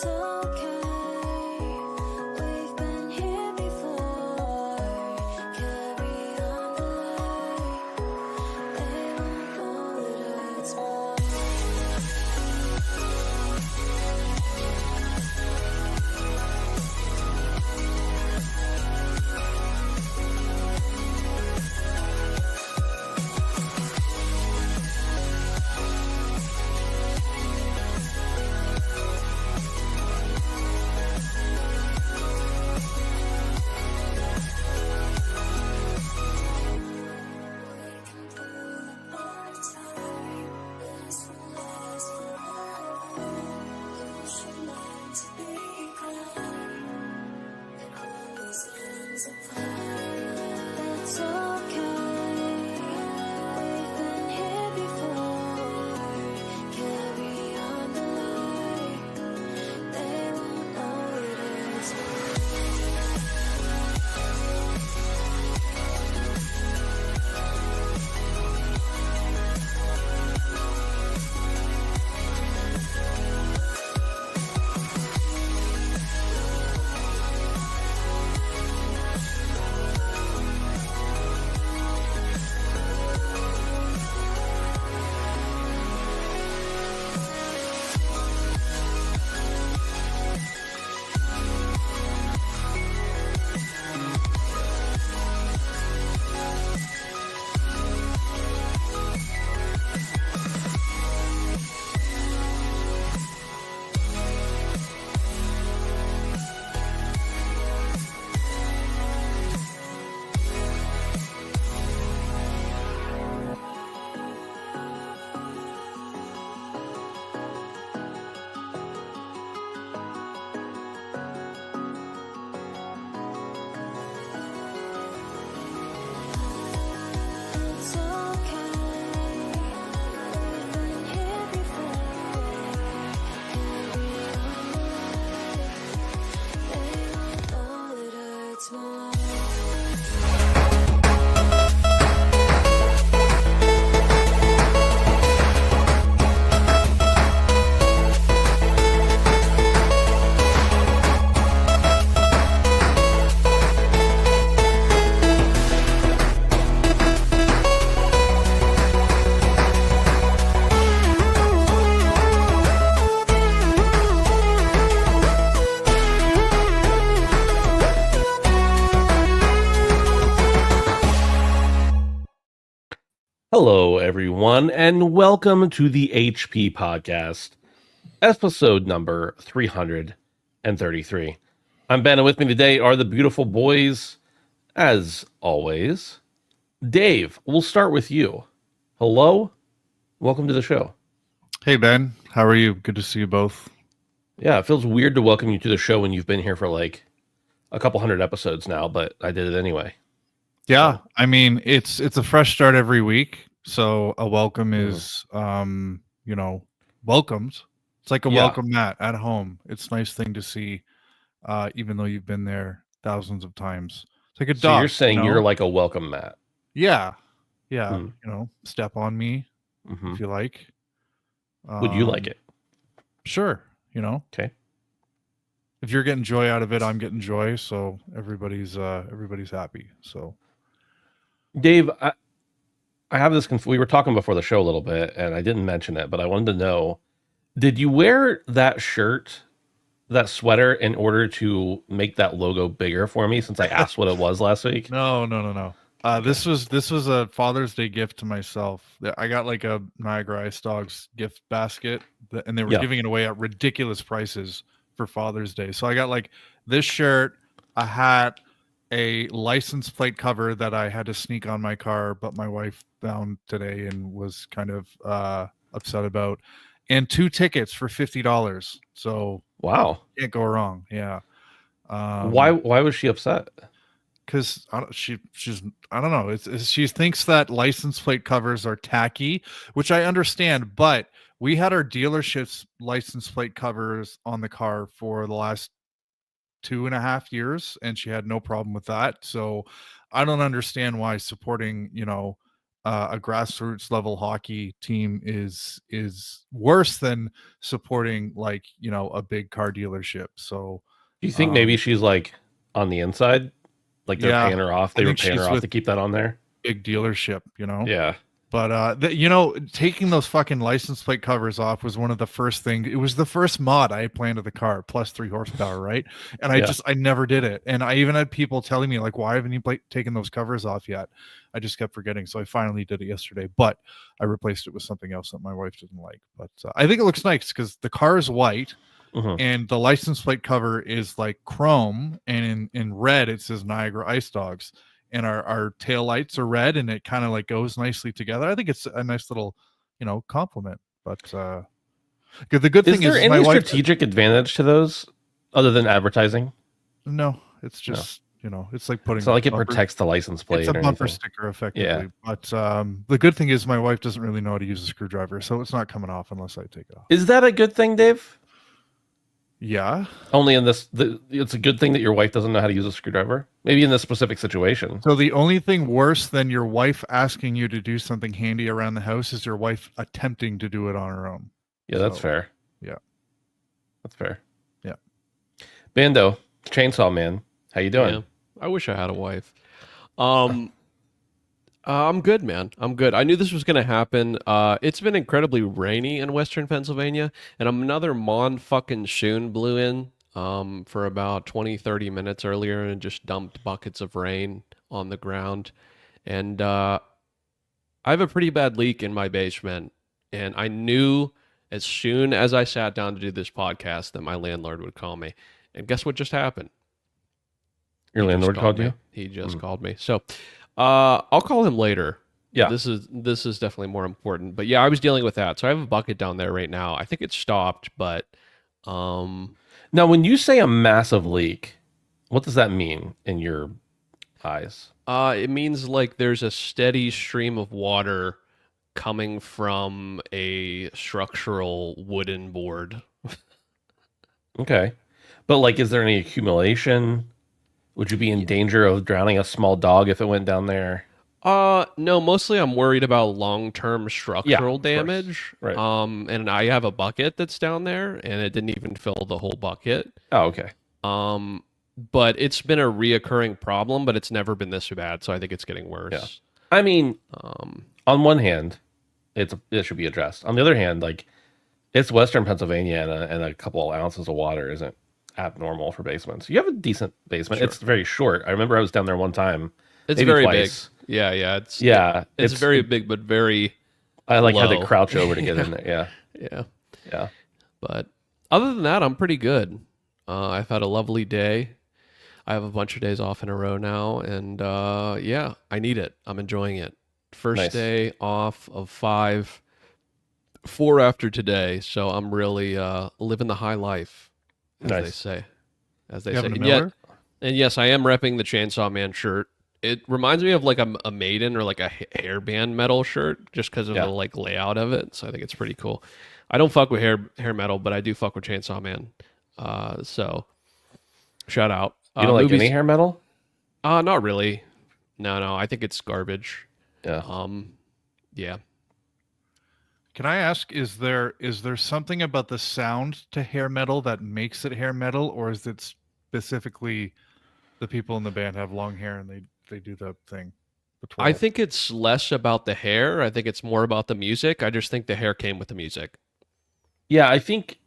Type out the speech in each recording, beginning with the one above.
It's okay, we've been here before. Carry on the light, they won't know it hurts more. It's okay, we've been here before. Carry on the light, they won't know it hurts more. It's okay, we've been here before. Carry on the light, they won't know it hurts more. Hello, everyone, and welcome to the HP Podcast, episode number 333. I'm Ben, and with me today are the beautiful boys, as always. Dave, we'll start with you. Hello, welcome to the show. Hey, Ben. How are you? Good to see you both. Yeah, it feels weird to welcome you to the show when you've been here for like a couple hundred episodes now, but I did it anyway. Yeah, I mean, it's a fresh start every week, so a welcome Mhm. is welcomed. It's like a Yeah. welcome mat at home. It's a nice thing to see, even though you've been there thousands of times. It's like a So you're dog, saying you're like a welcome mat. yeah, Hmm. step on me Mhm. if you like. Would you like it? Sure, Okay. if you're getting joy out of it, I'm getting joy, so everybody's happy. So Dave, I have this. We were talking before the show a little bit, and I didn't mention it, but I wanted to know: did you wear that shirt, that sweater, in order to make that logo bigger for me? Since I asked what it was last week. No. This was a Father's Day gift to myself. I got like a Niagara Ice Dogs gift basket, and they were Yeah. giving it away at ridiculous prices for Father's Day. So I got like this shirt, a hat, a license plate cover that I had to sneak on my car, but my wife found today and was kind of upset about, and 2 tickets for $50. So Wow. can't go wrong. Yeah. Why was she upset? Because she's I don't know. She thinks that license plate covers are tacky, which I understand. But we had our dealership's license plate covers on the car for the last 2.5 years, and she had no problem with that. So I don't understand why supporting a grassroots level hockey team is worse than supporting like a big car dealership. So Do you think maybe um, she's like on the inside, like they're yeah, paying her off? I They were think paying her she's off with to keep that on there. big dealership, Yeah, But taking those fucking license plate covers off was one of the first things. It was the first mod I planned to the car, plus 3 horsepower, right? And Yeah. I never did it. And I even had people telling me like, "Why haven't you taken those covers off yet?" I just kept forgetting, so I finally did it yesterday. But I replaced it with something else that my wife didn't like. But I think it looks nice because the car is white Mhm. and the license plate cover is like chrome, and in red it says Niagara Ice Dogs, and our tail lights are red, and it kind of like goes nicely together. I think it's a nice little compliment. But the good Is thing there is my any wife strategic advantage to those other than advertising? no, it's No. just it's like It's putting not like it bumper, protects the license it's plate a or bumper anything. sticker effectively. But the good thing is my wife doesn't really know how to use a screwdriver, so it's not coming off unless I take it off. Is that a good thing, Dave? Yeah. Only in this, it's a good thing that your wife doesn't know how to use a screwdriver. Maybe in this specific situation. So the only thing worse than your wife asking you to do something handy around the house is your wife attempting to do it on her own. Yeah, that's So, fair. yeah. That's fair. Yeah. Bando, Chainsaw Man, how you doing? Yeah, I wish I had a wife. I'm good, man. I'm good. I knew this was going to happen. It's been incredibly rainy in Western Pennsylvania, and another monsoon blew in for about 20, 30 minutes earlier and just dumped buckets of rain on the ground. And I have a pretty bad leak in my basement, and I knew as soon as I sat down to do this podcast that my landlord would call me. And guess what just happened? Your He just landlord called me. you? He just called me. So I'll call him later. Yeah. This is definitely more important. But yeah, I was dealing with that. So I have a bucket down there right now. I think it's stopped, but Now, when you say a massive leak, what does that mean in your eyes? it means like there's a steady stream of water coming from a structural wooden board. Okay. But like, is there any accumulation? Would you be in danger of drowning a small dog if it went down there? No, mostly I'm worried about long-term structural of course. damage. Right. And I have a bucket that's down there and it didn't even fill the whole bucket. Oh, okay. But it's been a reoccurring problem, but it's never been this bad, so I think it's getting worse. Yeah. I mean, on one hand, it should be addressed. On the other hand, like, it's Western Pennsylvania, and a couple ounces of water isn't abnormal for basements. You have a decent basement. Sure. It's very short. I remember I was down there one time. It's maybe very twice. big. Yeah. It's very big, but very I like had to low. crouch over to get in there. Yeah. Yeah. But other than that, I'm pretty good. I've had a lovely day. I have a bunch of days off in a row now, and yeah, I need it. I'm enjoying it. First Nice. day off of 5, 4 after today, so I'm really living the high life, as Nice. they say. As they You say. having a And, yet, Miller? and yes, I am repping the Chainsaw Man shirt. It reminds me of like a Maiden or like a hairband metal shirt, just because of Yeah. the like layout of it. So I think it's pretty cool. I don't fuck with hair metal, but I do fuck with Chainsaw Man. So shout out. You don't like movies- any hair metal? Not really. No. I think it's garbage. Yeah. Yeah. Can I ask, is there something about the sound to hair metal that makes it hair metal, or is it specifically the people in the band have long hair and they do the thing? The twirl? I think it's less about the hair. I think it's more about the music. I just think the hair came with the music. Yeah, I think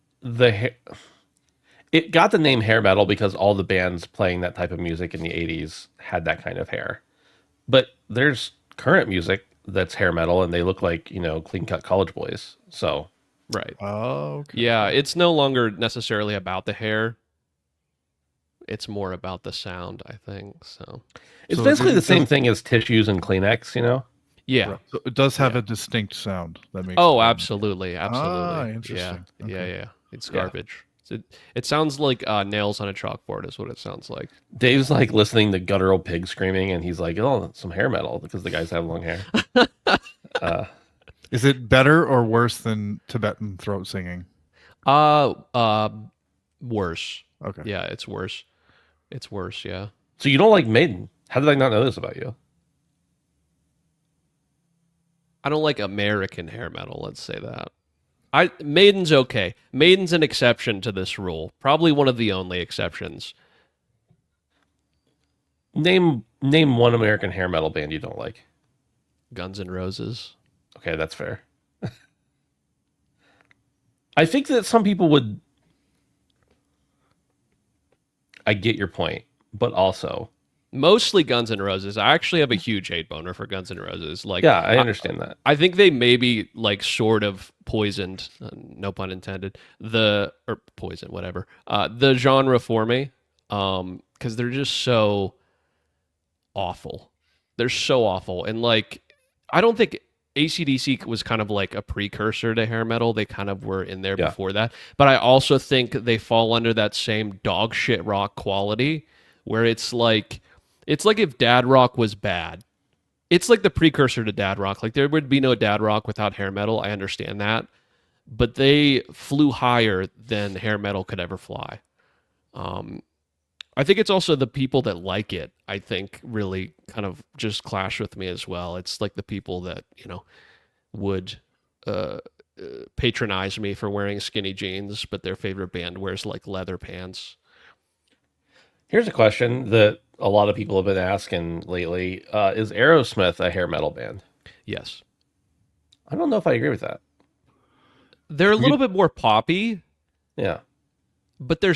it got the name hair metal because all the bands playing that type of music in the 80s had that kind of hair. But there's current music that's hair metal and they look like, clean cut college boys. So, Right. Oh, okay. Yeah, it's no longer necessarily about the hair. It's more about the sound, I think. So, it's So basically it the same does- thing as tissues and Kleenex, yeah. Right. So it does have a distinct sound that makes. Oh, it- absolutely. interesting. Yeah. Okay. Yeah. It's Yeah. garbage. It sounds like nails on a chalkboard is what it sounds like. Dave's like listening to guttural pig screaming and he's like, oh, some hair metal because the guys have long hair. Is it better or worse than Tibetan throat singing? Worse. Okay. Yeah, it's worse. It's worse, yeah. So you don't like Maiden. How did I not know this about you? I don't like American hair metal. Let's say that. Maiden's okay. Maiden's an exception to this rule. Probably one of the only exceptions. Name one American hair metal band you don't like. Guns N' Roses. Okay, that's fair. I think that some people would. I get your point, but also Mostly Guns N' Roses. I actually have a huge hate boner for Guns N' Roses. Like, yeah, I understand that. I think they maybe like sort of poisoned, no pun intended, or poison, whatever, the genre for me, because they're just so awful. They're so awful, and like, I don't think AC/DC was kind of like a precursor to hair metal. They kind of were in there Yeah. before that, but I also think they fall under that same dog shit rock quality, where it's like if dad rock was bad. It's like the precursor to dad rock. Like there would be no dad rock without hair metal. I understand that, but they flew higher than hair metal could ever fly. I think it's also the people that like it, I think, really kind of just clash with me as well. It's like the people that, would patronize me for wearing skinny jeans, but their favorite band wears like leather pants. Here's a question that a lot of people have been asking lately. Is Aerosmith a hair metal band? Yes. I don't know if I agree with that. They're a little bit more poppy, Yeah. but they're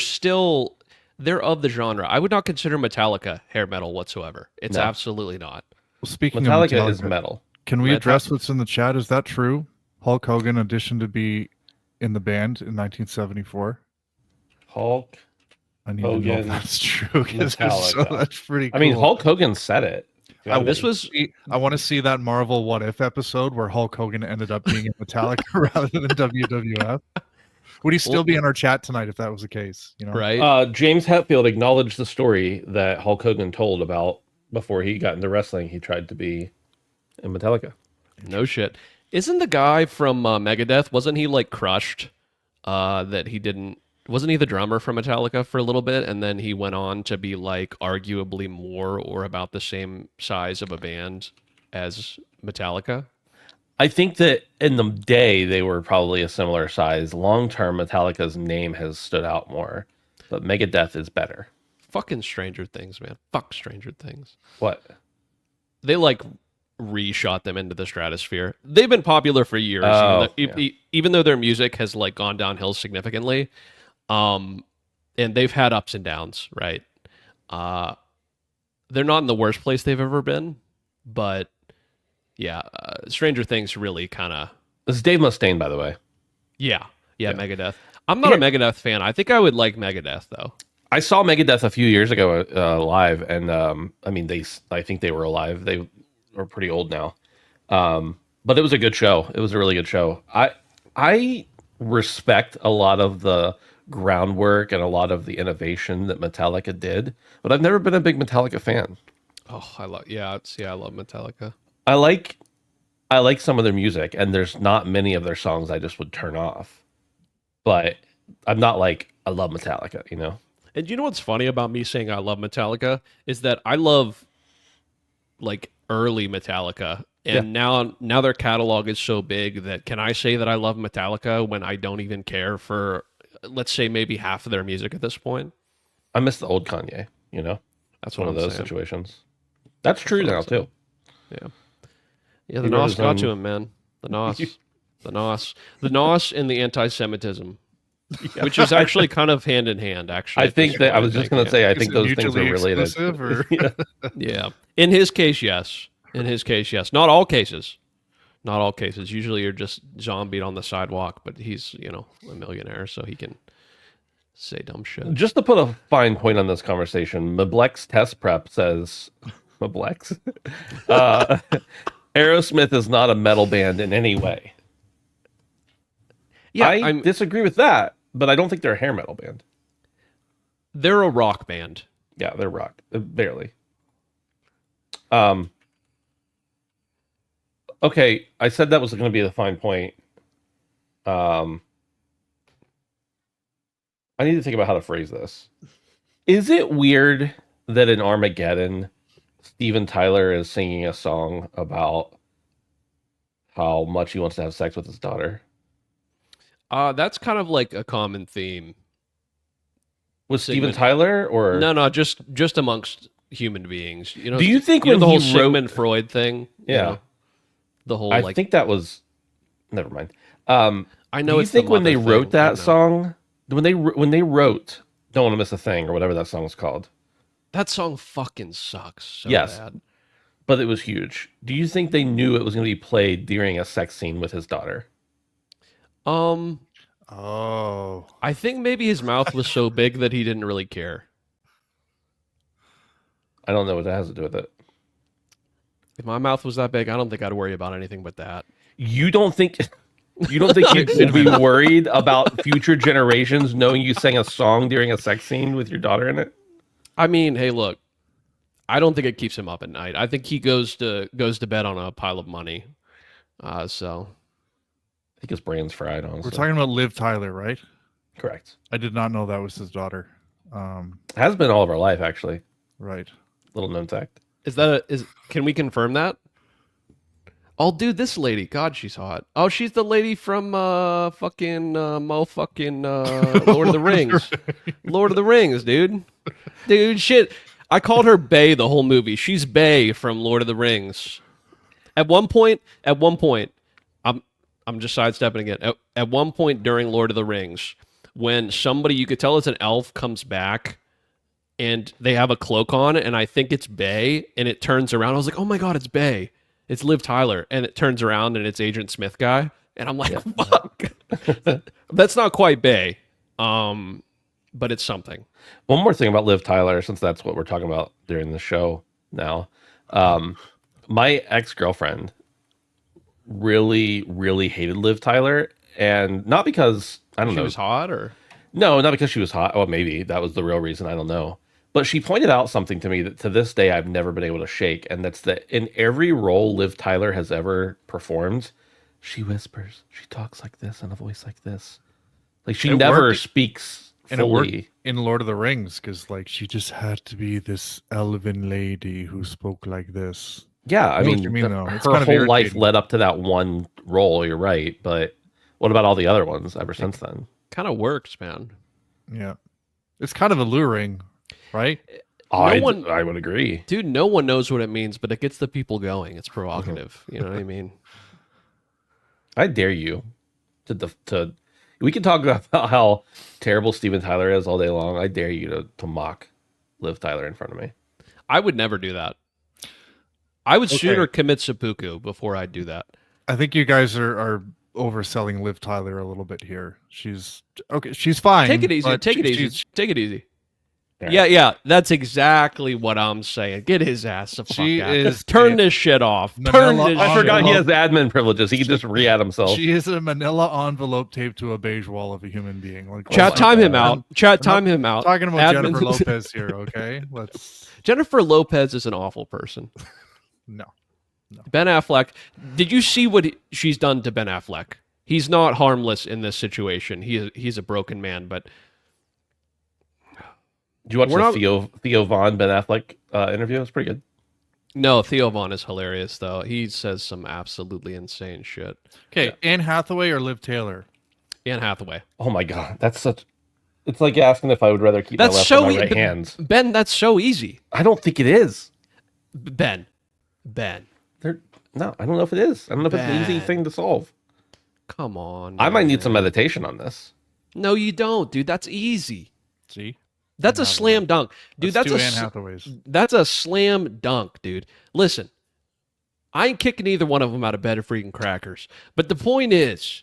of the genre. I would not consider Metallica hair metal whatsoever. It's No. absolutely not. Well, speaking Metallica of is metal. can we Meta- address what's in the chat? Is that true? Hulk Hogan auditioned to be in the band in 1974. Hulk. I need to know if Hogan, that's true. 'Cause Metallica. that's pretty cool. I mean, Hulk Hogan said it. I This was want to see that Marvel What If episode where Hulk Hogan ended up being in Metallica rather than WWF. Would he still be in our chat tonight if that was the case? right. James Hetfield acknowledged the story that Hulk Hogan told about before he got into wrestling. He tried to be in Metallica. No shit. Isn't the guy from Megadeth, wasn't he like crushed that he didn't, wasn't he the drummer for Metallica for a little bit, and then he went on to be like arguably more or about the same size of a band as Metallica? I think that in the day they were probably a similar size. Long term, Metallica's name has stood out more, but Megadeth is better. Fucking Stranger Things, man. Fuck Stranger Things. What? They like reshot them into the stratosphere. They've been popular for years, Oh, even though their music has like gone downhill significantly. And they've had ups and downs, right? They're not in the worst place they've ever been, but yeah, Stranger Things really kind of. This is Dave Mustaine, by the way. Yeah, Megadeth. I'm not a Megadeth fan. I think I would like Megadeth though. I saw Megadeth a few years ago live, and I mean, I think they were alive. They were pretty old now, but it was a good show. It was a really good show. I respect a lot of the groundwork and a lot of the innovation that Metallica did, but I've never been a big Metallica fan. Oh, I love Metallica. I like some of their music, and there's not many of their songs I just would turn off. But I'm not like I love Metallica, And you know what's funny about me saying I love Metallica is that I love like early Metallica, and now their catalog is so big that can I say that I love Metallica when I don't even care for, let's say, maybe half of their music at this point? I miss the old Kanye, That's one what of I'm those saying. situations. That's true what now I'm saying. too. Yeah, the He wrote NOS his got own- to him, man. The NOS and the anti-Semitism, which is actually kind of hand in hand. Actually, I at think this that I point, was just going to say I Is think it those things are mutually related. exclusive, or- Yeah. Yeah. In his case, yes. Not all cases. Not all cases. Usually you're just zombied on the sidewalk, but he's, a millionaire, so he can say dumb shit. Just to put a fine point on this conversation, Mablex Test Prep says Mablex. Aerosmith is not a metal band in any way. Yeah, I disagree with that, but I don't think they're a hair metal band. they're a rock band. Yeah, they're rock. Barely. Okay, I said that was going to be the fine point. I need to think about how to phrase this. Is it weird that in Armageddon, Steven Tyler is singing a song about how much he wants to have sex with his daughter. That's kind of like a common theme. With Steven Sigmund- Tyler, or No, just amongst human beings. You know, do you think you know when the whole he wrote? Sigmund Freud thing? You Yeah. know? The whole I like think that was. Never mind. I know Do you it's the think when they mother wrote thing, I that know. song, when they wrote "Don't Want to Miss a Thing" or whatever that song was called, That song fucking sucks so Yes. bad. but it was huge. Do you think they knew it was going to be played during a sex scene with his daughter? Oh, I think maybe his mouth was so big that he didn't really care. I don't know what that has to do with it. If my mouth was that big, I don't think I'd worry about anything but that. You don't think you would be worried about future generations knowing you sang a song during a sex scene with your daughter in it? I mean, hey, look, I don't think it keeps him up at night. I think he goes to bed on a pile of money. So I think his brain's fried, honestly. we're talking about Liv Tyler, right? Correct. I did not know that was his daughter. Has been all of our life, actually. Right. Little known fact. can we confirm that? Oh, dude, this lady, God, she's hot. Oh, she's the lady from Lord of the Rings. Lord of the Rings, dude. Dude, shit. I called her Bae the whole movie. She's Bae from Lord of the Rings. At one point, I'm just sidestepping again. At one point during Lord of the Rings, when somebody you could tell it's an elf comes back and they have a cloak on, and I think it's Bae, and it turns around. I was like, oh my God, it's Bae. It's Liv Tyler. And it turns around and it's Agent Smith guy. And I'm like, fuck. That's not quite Bae. But it's something. One more thing about Liv Tyler, since that's what we're talking about during the show now. My ex-girlfriend really, really hated Liv Tyler. And not because, I don't know. She was hot, or? No, not because she was hot. Well, maybe that was the real reason. I don't know. But she pointed out something to me that to this day I've never been able to shake. And that's that in every role Liv Tyler has ever performed, she whispers. She talks like this in a voice like this. Like she never speaks And it worked fully. in Lord of the Rings because, like, she just had to be this elven lady who spoke like this. Yeah, I know what mean, you mean, though. It's her kind of whole life irritating. led up to that one role. You're right. But what about all the other ones ever since then? Kind of works, man. Yeah. It's kind of alluring, right? I one- would agree. Dude, no one knows what it means, but it gets the people going. It's provocative. You know what I mean? I dare you to we can talk about how terrible Steven Tyler is all day long. I dare you to mock Liv Tyler in front of me. I would never do that. I would sooner commit seppuku before I'd do that. I think you guys are overselling Liv Tyler a little bit here. She's okay. She's fine. Take it easy. but Take it she's- easy. Take it easy. Yeah. Yeah. That's exactly what I'm saying. Get his ass the fuck She out. is Turn a this shit off. Manila Turn this I shit forgot he off. has admin privileges. He can just re-add himself. She is a manila envelope taped to a beige wall of a human being. Like, Chat, oh, time him I'm- out. Chat, I'm time him out. Talking about Admin- Jennifer Lopez here, okay? Let's Jennifer Lopez is an awful person. no. Ben Affleck. Did you see what she's done to Ben Affleck? He's not harmless in this situation. He's a broken man, but Did you watch We're the not- Theo Vaughn Ben Affleck interview? It's pretty good. no, Theo Vaughn is hilarious though. He says some absolutely insane shit. Okay, Anne Hathaway or Liv Taylor? Anne Hathaway. Oh my god, that's such. It's like asking if I would rather keep That's my left so or my e- right but- hands. Ben, that's so easy. I don't think it is. Ben. No, I don't know if it is. I don't know if it's an easy Ben. thing to solve. Come on. I might need some man. meditation on this. No, you don't, dude. That's easy. See? That's a Anne slam dunk. Dude, that's two a Anne s- Hathaways. That's a slam dunk, dude. Listen, I ain't kicking either one of them out of bed of freaking crackers. But the point is,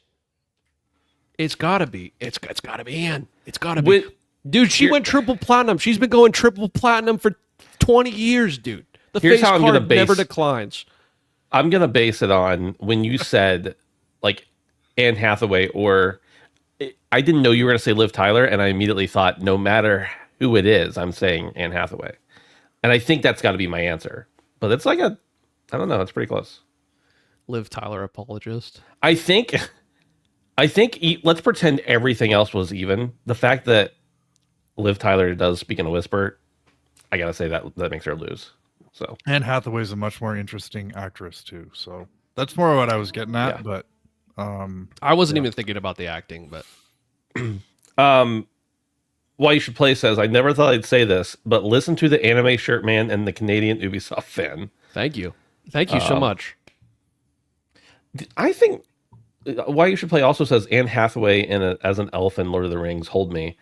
it's gotta be. It's gotta be Ann. It's gotta be. Dude, she went triple platinum. She's been going triple platinum for 20 years, dude. The Here's face how I'm gonna card never base- declines. I'm gonna base it on when you said like Anne Hathaway, or I didn't know you were gonna say Liv Tyler, and I immediately thought no matter who it is, I'm saying Anne Hathaway, and I think that's got to be my answer. But it's like I don't know, it's pretty close. Liv Tyler apologist. I think let's pretend everything else was even. The fact that Liv Tyler does speak in a whisper, I gotta say that makes her lose. So Anne Hathaway is a much more interesting actress too. So That's more what I was getting at, Yeah. but I wasn't Yeah. even thinking about the acting, but Why you should play says, I never thought I'd say this, but listen to the anime shirt man and the Canadian Ubisoft fan. thank you. Thank you so much. I think why you should play also says Anne Hathaway as an elf in Lord of the Rings. Hold me.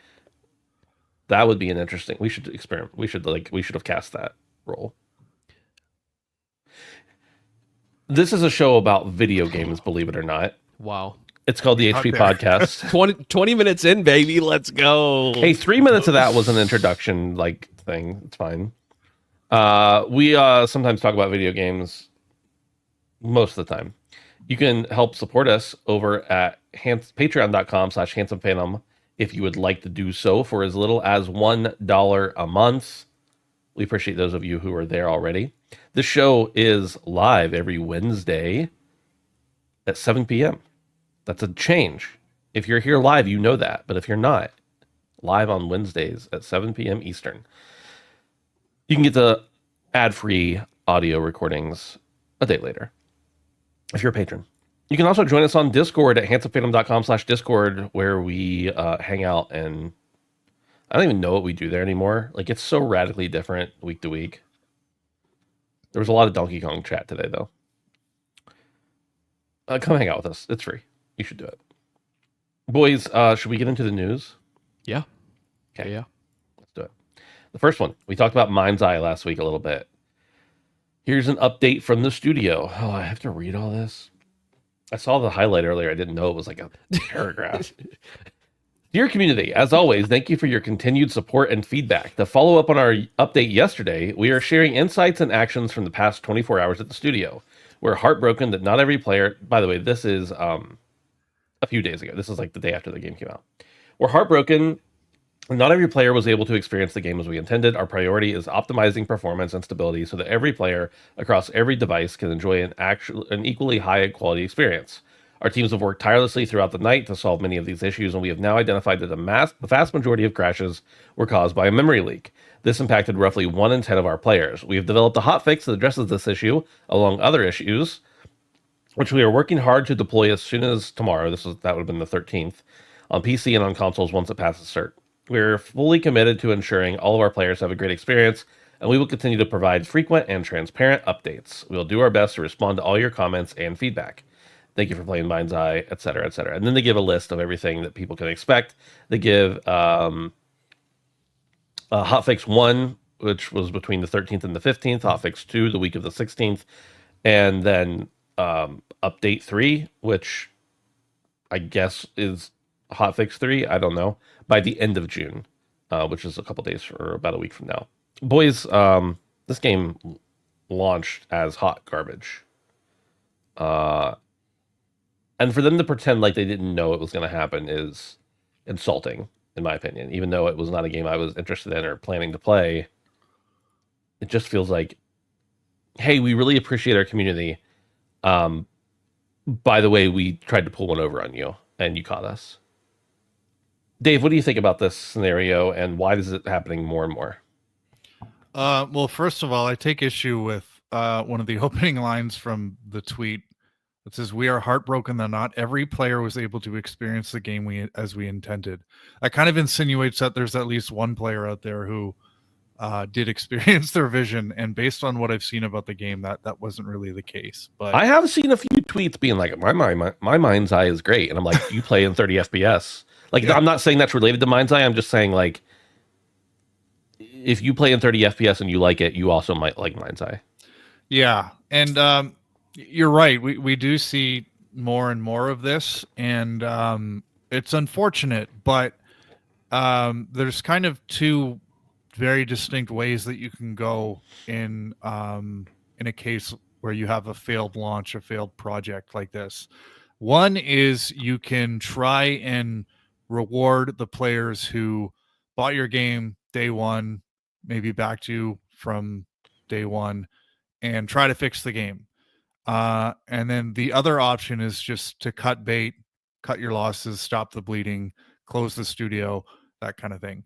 That would be an interesting. We should experiment. We should have cast that role. This is a show about video games, believe it or not. Wow. It's called the HP Out there. Podcast. 20 minutes in, baby. Let's go. Hey, 3 minutes of that was an introduction thing. It's fine. We sometimes talk about video games most of the time. You can help support us over at patreon.com/handsomephantom if you would like to do so for as little as $1 a month. We appreciate those of you who are there already. The show is live every Wednesday at 7 p.m. That's a change. If you're here live, you know that. But if you're not, live on Wednesdays at 7 p.m. Eastern. You can get the ad-free audio recordings a day later if you're a patron. You can also join us on Discord at handsomephantom.com/Discord, where we hang out, and I don't even know what we do there anymore. Like, it's so radically different week to week. There was a lot of Donkey Kong chat today, though. Come hang out with us. It's free. You should do it. Boys, should we get into the news? Yeah. Okay. Yeah. Let's do it. The first one, we talked about MindsEye last week a little bit. Here's an update from the studio. Oh, I have to read all this. I saw the highlight earlier. I didn't know it was like a paragraph. Dear community, as always, thank you for your continued support and feedback. To follow up on our update yesterday, we are sharing insights and actions from the past 24 hours at the studio. We're heartbroken that not every player, by the way, this is a few days ago. This is like the day after the game came out. We're heartbroken. Not every player was able to experience the game as we intended. Our priority is optimizing performance and stability so that every player across every device can enjoy an equally high quality experience. Our teams have worked tirelessly throughout the night to solve many of these issues, and we have now identified that the vast majority of crashes were caused by a memory leak. This impacted roughly 1 in 10 of our players. We have developed a hotfix that addresses this issue, along other issues, which we are working hard to deploy as soon as tomorrow. That would have been the 13th, on PC and on consoles once it passes cert. We're fully committed to ensuring all of our players have a great experience, and we will continue to provide frequent and transparent updates. We will do our best to respond to all your comments and feedback. Thank you for playing MindsEye, et cetera, et cetera. And then they give a list of everything that people can expect. They give Hotfix 1, which was between the 13th and the 15th, Hotfix 2, the week of the 16th, and then Update 3, which I guess is Hotfix 3, I don't know, by the end of June, which is a couple days or about a week from now. Boys, this game launched as hot garbage. And for them to pretend like they didn't know it was going to happen is insulting, in my opinion. Even though it was not a game I was interested in or planning to play, it just feels like, hey, we really appreciate our community. By the way, we tried to pull one over on you, and you caught us. Dave, what do you think about this scenario, and why is it happening more and more? Well, first of all, I take issue with one of the opening lines from the tweet. It says, "We are heartbroken that not every player was able to experience the game as we intended." That kind of insinuates that there's at least one player out there who did experience their vision, and based on what I've seen about the game, that wasn't really the case. But I have seen a few tweets being like, my MindsEye is great. And I'm like, you play in 30 FPS. Like, Yeah. I'm not saying that's related to MindsEye. I'm just saying, like, if you play in 30 FPS and you like it, you also might like MindsEye. yeah, and you're right. We do see more and more of this, and it's unfortunate, but there's kind of two very distinct ways that you can go in a case where you have a failed launch, a failed project like this. One is you can try and reward the players who bought your game day one, maybe backed you from day one, and try to fix the game. And then the other option is just to cut bait, cut your losses, stop the bleeding, close the studio, that kind of thing.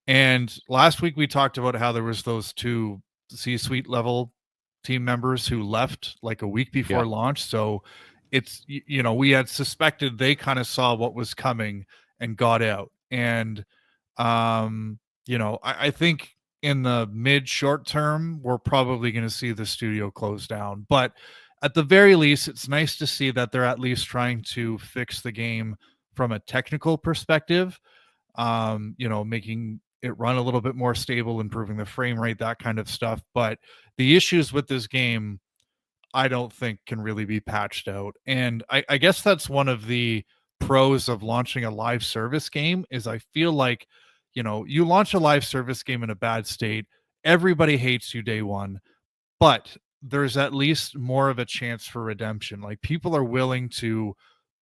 And last week we talked about how there was those two C-suite level team members who left like a week before Yeah. launch. So it's, we had suspected they kind of saw what was coming and got out. And, I think in the mid short term, we're probably going to see the studio close down. But at the very least, it's nice to see that they're at least trying to fix the game from a technical perspective, making it run a little bit more stable, improving the frame rate, that kind of stuff. But the issues with this game, I don't think can really be patched out. And I guess that's one of the pros of launching a live service game is I feel like, you launch a live service game in a bad state, everybody hates you day one, but there's at least more of a chance for redemption. Like people are willing to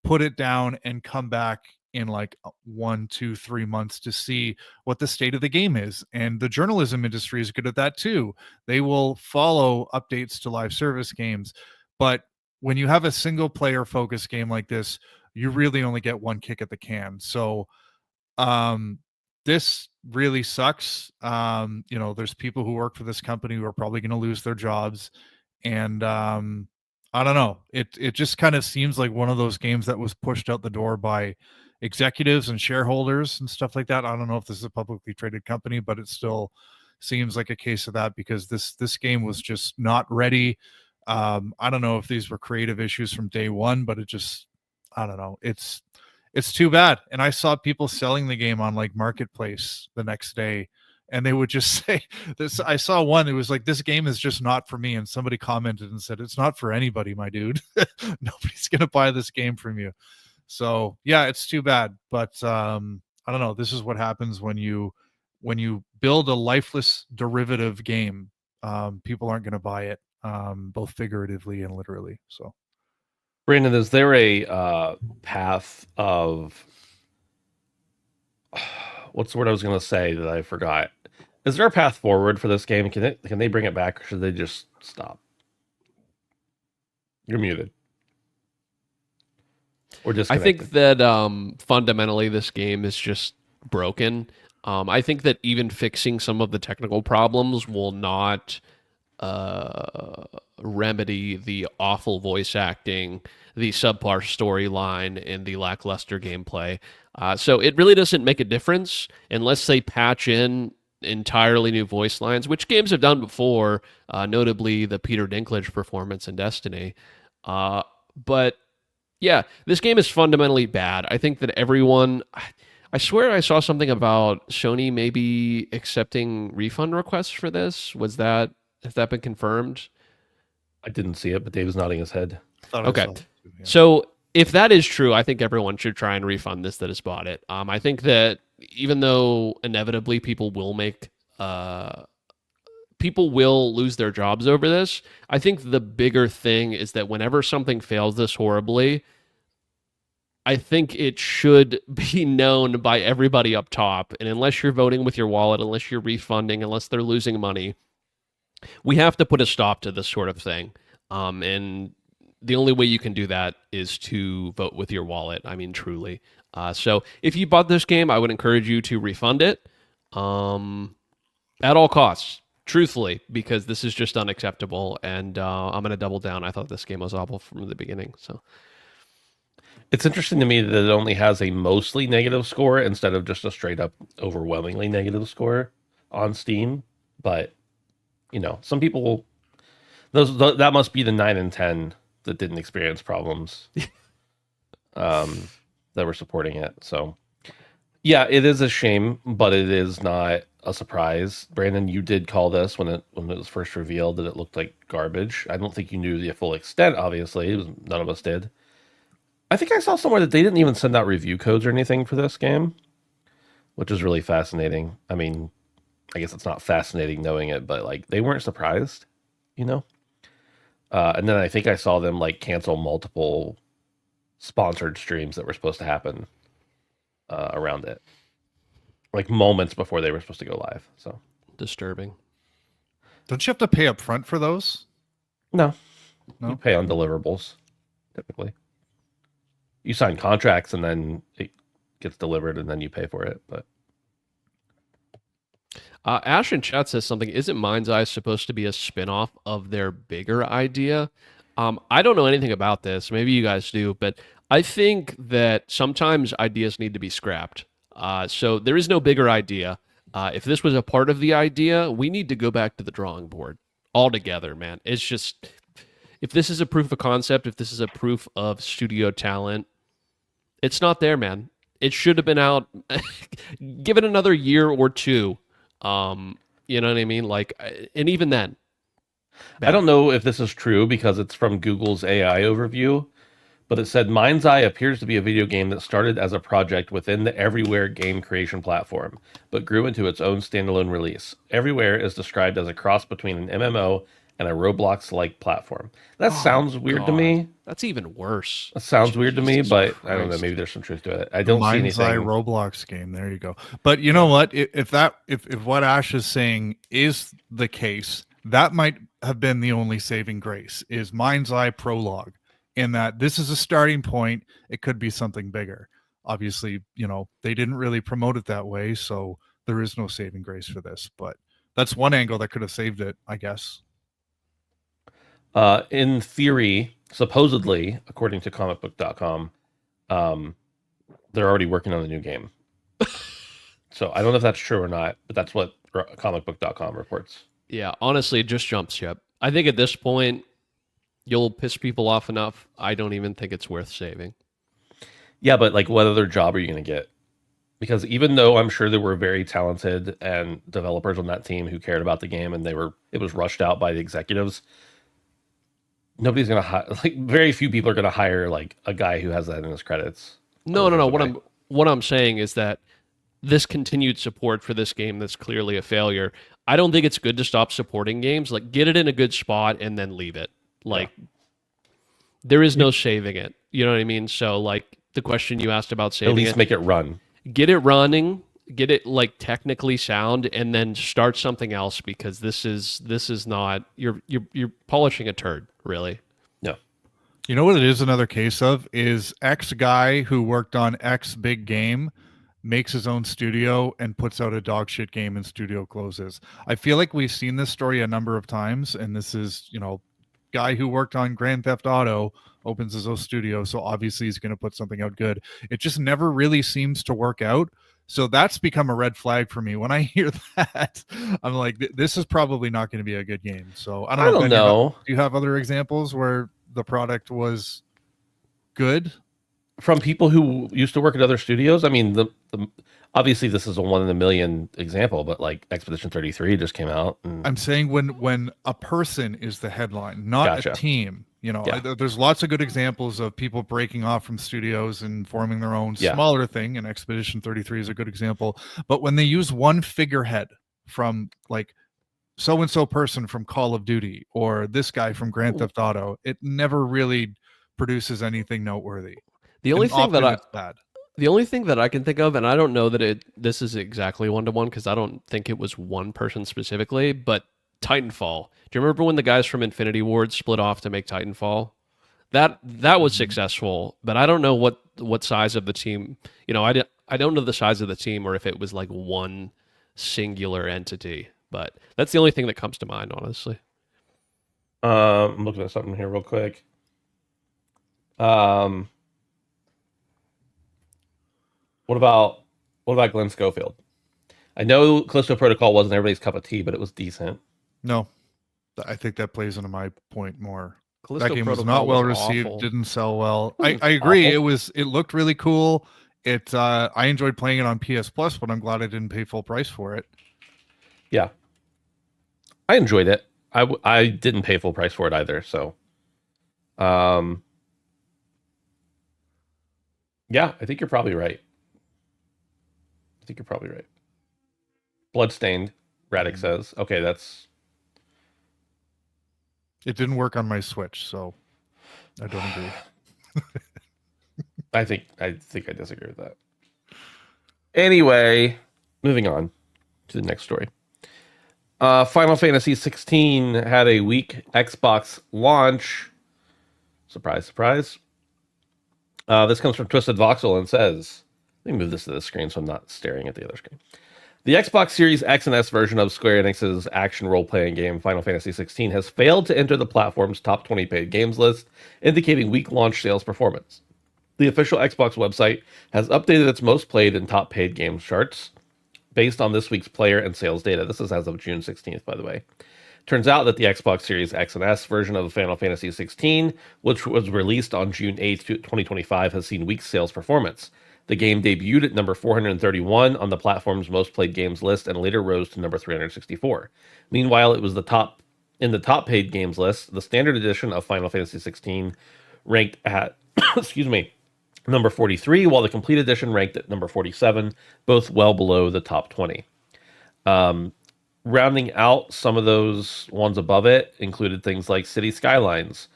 put it down and come back in like 1, 2, 3 months to see what the state of the game is. And the journalism industry is good at that too. They will follow updates to live service games. But when you have a single player focused game like this, you really only get one kick at the can. So this really sucks. There's people who work for this company who are probably going to lose their jobs. And I don't know. It just kind of seems like one of those games that was pushed out the door by executives and shareholders and stuff like that. I don't know if this is a publicly traded company, but it still seems like a case of that because this game was just not ready. I don't know if these were creative issues from day one, but I don't know. It's too bad. And I saw people selling the game on like Marketplace the next day, and they would just say this. I saw one, it was like, this game is just not for me. And somebody commented and said, it's not for anybody, my dude. Nobody's going to buy this game from you. So yeah, it's too bad. But I don't know. This is what happens when you build a lifeless derivative game. People aren't going to buy it, both figuratively and literally. So Brandon, is there a path of what's the word I was going to say that I forgot? Is there a path forward for this game? Can they bring it back, or should they just stop? You're muted. Or I think that fundamentally this game is just broken. I think that even fixing some of the technical problems will not remedy the awful voice acting, the subpar storyline, and the lackluster gameplay. So it really doesn't make a difference unless they patch in entirely new voice lines, which games have done before, notably the Peter Dinklage performance in Destiny. But yeah, this game is fundamentally bad. I think that everyone... I swear I saw something about Sony maybe accepting refund requests for this. Has that been confirmed? I didn't see it, but Dave was nodding his head. Okay. So if that is true, I think everyone should try and refund this that has bought it. I think that even though inevitably people will lose their jobs over this, I think the bigger thing is that whenever something fails this horribly, I think it should be known by everybody up top. And unless you're voting with your wallet, unless you're refunding, unless they're losing money, we have to put a stop to this sort of thing. And the only way you can do that is to vote with your wallet. I mean, truly. So if you bought this game, I would encourage you to refund it at all costs, truthfully, because this is just unacceptable. And I'm going to double down. I thought this game was awful from the beginning. So it's interesting to me that it only has a mostly negative score instead of just a straight up overwhelmingly negative score on Steam. But, some people, that must be the 9 and 10 that didn't experience problems that were supporting it. So, yeah, it is a shame, but it is not a surprise. Brandon, you did call this when it was first revealed that it looked like garbage. I don't think you knew the full extent, obviously. None of us did. I think I saw somewhere that they didn't even send out review codes or anything for this game, which is really fascinating. I mean, I guess it's not fascinating knowing it, but like they weren't surprised, and then I think I saw them like cancel multiple sponsored streams that were supposed to happen around it, like moments before they were supposed to go live. So disturbing. Don't you have to pay up front for those? No, you pay on deliverables typically. You sign contracts and then it gets delivered and then you pay for it. But Ash in chat says something. Isn't MindsEye supposed to be a spin-off of their bigger idea? I don't know anything about this. Maybe you guys do, but I think that sometimes ideas need to be scrapped. So there is no bigger idea. If this was a part of the idea, we need to go back to the drawing board altogether, man. It's just, if this is a proof of concept, if this is a proof of studio talent, it's not there, man. It should have been out. Give it another year or two. You know what I mean? Like, and even then, I don't know if this is true because it's from Google's AI overview, but it said MindsEye appears to be a video game that started as a project within the Everywhere game creation platform, but grew into its own standalone release. Everywhere is described as a cross between an MMO and a Roblox-like platform. That sounds weird to me. That's even worse. That sounds weird to me, Jesus but I don't know. Christ. Maybe there's some truth to it. I don't see anything. MindsEye Roblox game. There you go. But you know what? If what Ash is saying is the case, that might have been the only saving grace. Is MindsEye Prologue, in that this is a starting point. It could be something bigger. Obviously, they didn't really promote it that way, so there is no saving grace for this. But that's one angle that could have saved it, I guess. In theory, supposedly, according to comicbook.com, they're already working on a new game. So I don't know if that's true or not, but that's what comicbook.com reports. Yeah, honestly, just jump ship. I think at this point, you'll piss people off enough. I don't even think it's worth saving. Yeah, but like, what other job are you going to get? Because even though I'm sure there were very talented and developers on that team who cared about the game, and it was rushed out by the executives, nobody's going to hire. Like, very few people are going to hire like a guy who has that in his credits. No. What I'm saying is that this continued support for this game that's clearly a failure. I don't think it's good to stop supporting games. Like, get it in a good spot and then leave it. Like, there is no saving it. You know what I mean? So, like, the question you asked about saving at least make it run. Get it running, get it like technically sound, and then start something else, because this is not, you're polishing a turd, really. No. You know what it is another case of is X guy who worked on X big game makes his own studio and puts out a dog shit game and studio closes. I feel like we've seen this story a number of times, and this is, guy who worked on Grand Theft Auto opens his own studio, so obviously he's going to put something out good. It just never really seems to work out. So that's become a red flag for me. When I hear that, I'm like, this is probably not going to be a good game. So I don't know. Do you have other examples where the product was good? From people who used to work at other studios? I mean, the obviously this is a 1 in a million example, but like Expedition 33 just came out. And... I'm saying when a person is the headline, not a team. There's lots of good examples of people breaking off from studios and forming their own smaller thing, and Expedition 33 is a good example. But when they use one figurehead from like so-and-so person from Call of Duty or this guy from Grand Theft Auto, it never really produces anything noteworthy. The only thing that I can think of, and I don't know that this is exactly one-to-one because I don't think it was one person specifically, but Titanfall. Do you remember when the guys from Infinity Ward split off to make Titanfall? That was successful, but I don't know what size of the team. I don't know the size of the team, or if it was like one singular entity. But that's the only thing that comes to mind, honestly. I'm looking at something here real quick. What about Glenn Schofield? I know Callisto Protocol wasn't everybody's cup of tea, but it was decent. No, I think that plays into my point more. Callisto that game Protocol was not well was received, awful. didn't sell well. I agree. Awful. It looked really cool. I enjoyed playing it on PS Plus, but I'm glad I didn't pay full price for it. Yeah, I enjoyed it. I didn't pay full price for it either. So, yeah, I think you're probably right. Bloodstained, Radix says. Okay, that's... It didn't work on my Switch, so I don't agree. I think I disagree with that. Anyway, moving on to the next story. Final Fantasy 16 had a weak Xbox launch. Surprise, surprise. This comes from Twisted Voxel and says, let me move this to the screen so I'm not staring at the other screen. The Xbox Series X and S version of Square Enix's action role-playing game Final Fantasy XVI has failed to enter the platform's top 20 paid games list, indicating weak launch sales performance. The official Xbox website has updated its most played and top paid games charts based on this week's player and sales data. This is as of June 16th, by the way. Turns out that the Xbox Series X and S version of Final Fantasy XVI, which was released on June 8th, 2025, has seen weak sales performance. The game debuted at number 431 on the platform's most played games list and later rose to number 364. Meanwhile, it was in the top paid games list. The standard edition of Final Fantasy XVI ranked at number 43, while the complete edition ranked at number 47, both well below the top 20. Rounding out some of those ones above it included things like City Skylines,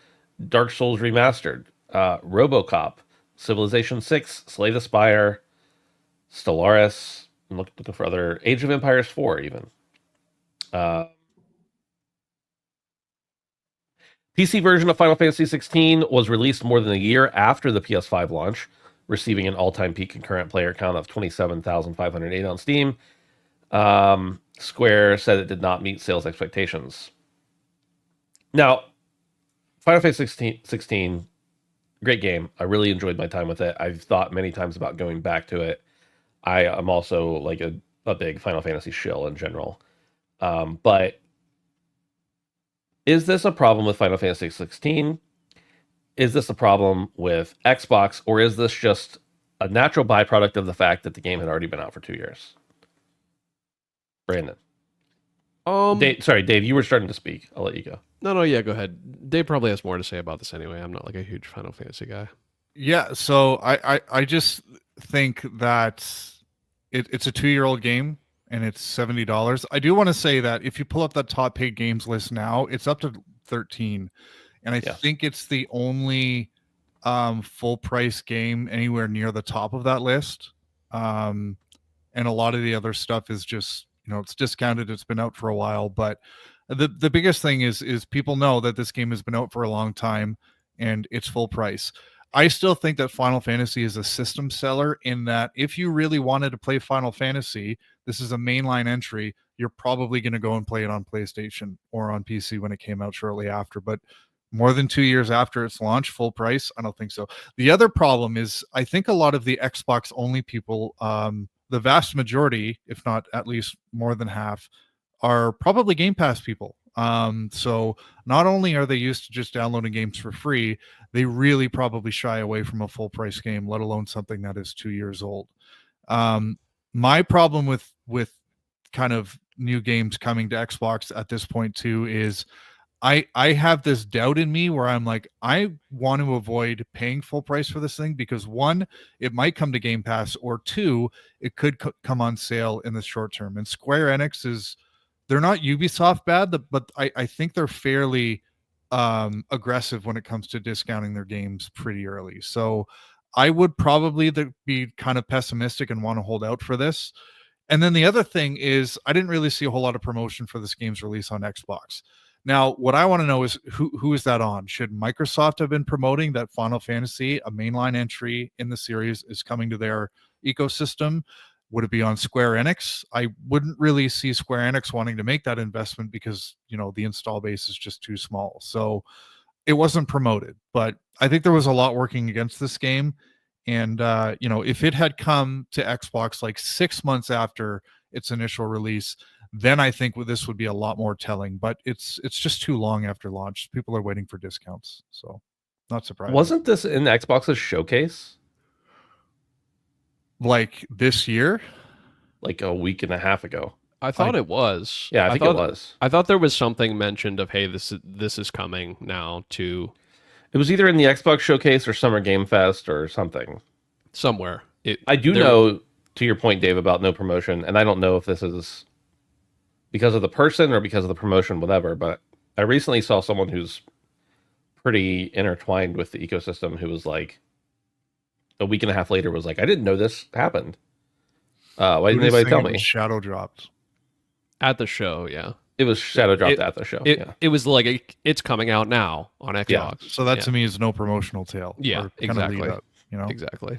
Dark Souls Remastered, RoboCop, Civilization 6, Slay the Spire, Stellaris, I'm looking for other, Age of Empires 4 even. PC version of Final Fantasy XVI was released more than a year after the PS5 launch, receiving an all-time peak concurrent player count of 27,508 on Steam. Square said it did not meet sales expectations. Now, Final Fantasy 16, great game. I really enjoyed my time with it. I've thought many times about going back to it. I am also like a big Final Fantasy shill in general. But is this a problem with Final Fantasy 16? Is this a problem with Xbox? Or is this just a natural byproduct of the fact that the game had already been out for 2 years? Brandon. Dave, you were starting to speak. I'll let you go. No, yeah, go ahead. Dave probably has more to say about this anyway. I'm not like a huge Final Fantasy guy. Yeah, so I just think that it's a 2-year-old game and it's $70. I do want to say that if you pull up that top paid games list now, it's up to 13. And I think it's the only full price game anywhere near the top of that list. And a lot of the other stuff is just, it's discounted. It's been out for a while, but the biggest thing is people know that this game has been out for a long time and it's full price. I still think that Final Fantasy is a system seller in that if you really wanted to play Final Fantasy, this is a mainline entry, you're probably going to go and play it on PlayStation or on PC when it came out shortly after. But more than 2 years after its launch, full price, I don't think so. The other problem is I think a lot of the Xbox only people, the vast majority, if not at least more than half, are probably Game Pass people. So not only are they used to just downloading games for free, they really probably shy away from a full price game, let alone something that is 2 years old. My problem with kind of new games coming to Xbox at this point too is I have this doubt in me where I'm like, I want to avoid paying full price for this thing because one, it might come to Game Pass, or two, it could come on sale in the short term. And Square Enix they're not Ubisoft bad, but I think they're fairly aggressive when it comes to discounting their games pretty early. So I would probably be kind of pessimistic and want to hold out for this. And then the other thing is I didn't really see a whole lot of promotion for this game's release on Xbox. Now, what I want to know is who is that on? Should Microsoft have been promoting that Final Fantasy, a mainline entry in the series, is coming to their ecosystem? Would it be on Square Enix? I wouldn't really see Square Enix wanting to make that investment because, the install base is just too small. So it wasn't promoted, but I think there was a lot working against this game. And, if it had come to Xbox like 6 months after its initial release, then I think this would be a lot more telling. But it's just too long after launch. People are waiting for discounts. So not surprised. Wasn't this in Xbox's showcase? Like this year? Like a week and a half ago. I thought it was. Yeah, I think it was. I thought there was something mentioned of, hey, this is coming now to... It was either in the Xbox showcase or Summer Game Fest or something. Somewhere. I do know, to your point, Dave, about no promotion, and I don't know if this is because of the person or because of the promotion, whatever, but I recently saw someone who's pretty intertwined with the ecosystem who was like, a week and a half later was like, I didn't know this happened. Why didn't anybody tell me? Shadow dropped at the show, yeah. It was shadow dropped at the show. It was like it's coming out now on Xbox. Yeah. So that to me is no promotional tale. Yeah, exactly. Lead up, Exactly.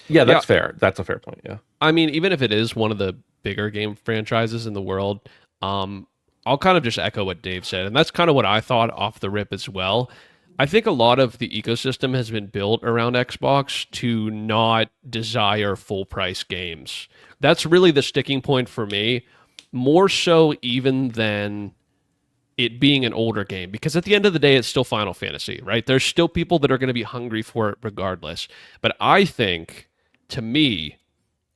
Yeah, that's fair. That's a fair point. Yeah. I mean, even if it is one of the bigger game franchises in the world, I'll kind of just echo what Dave said, and that's kind of what I thought off the rip as well. I think a lot of the ecosystem has been built around Xbox to not desire full price games. That's really the sticking point for me, more so even than it being an older game, because at the end of the day it's still Final Fantasy, right? There's still people that are going to be hungry for it regardless. But I think, to me,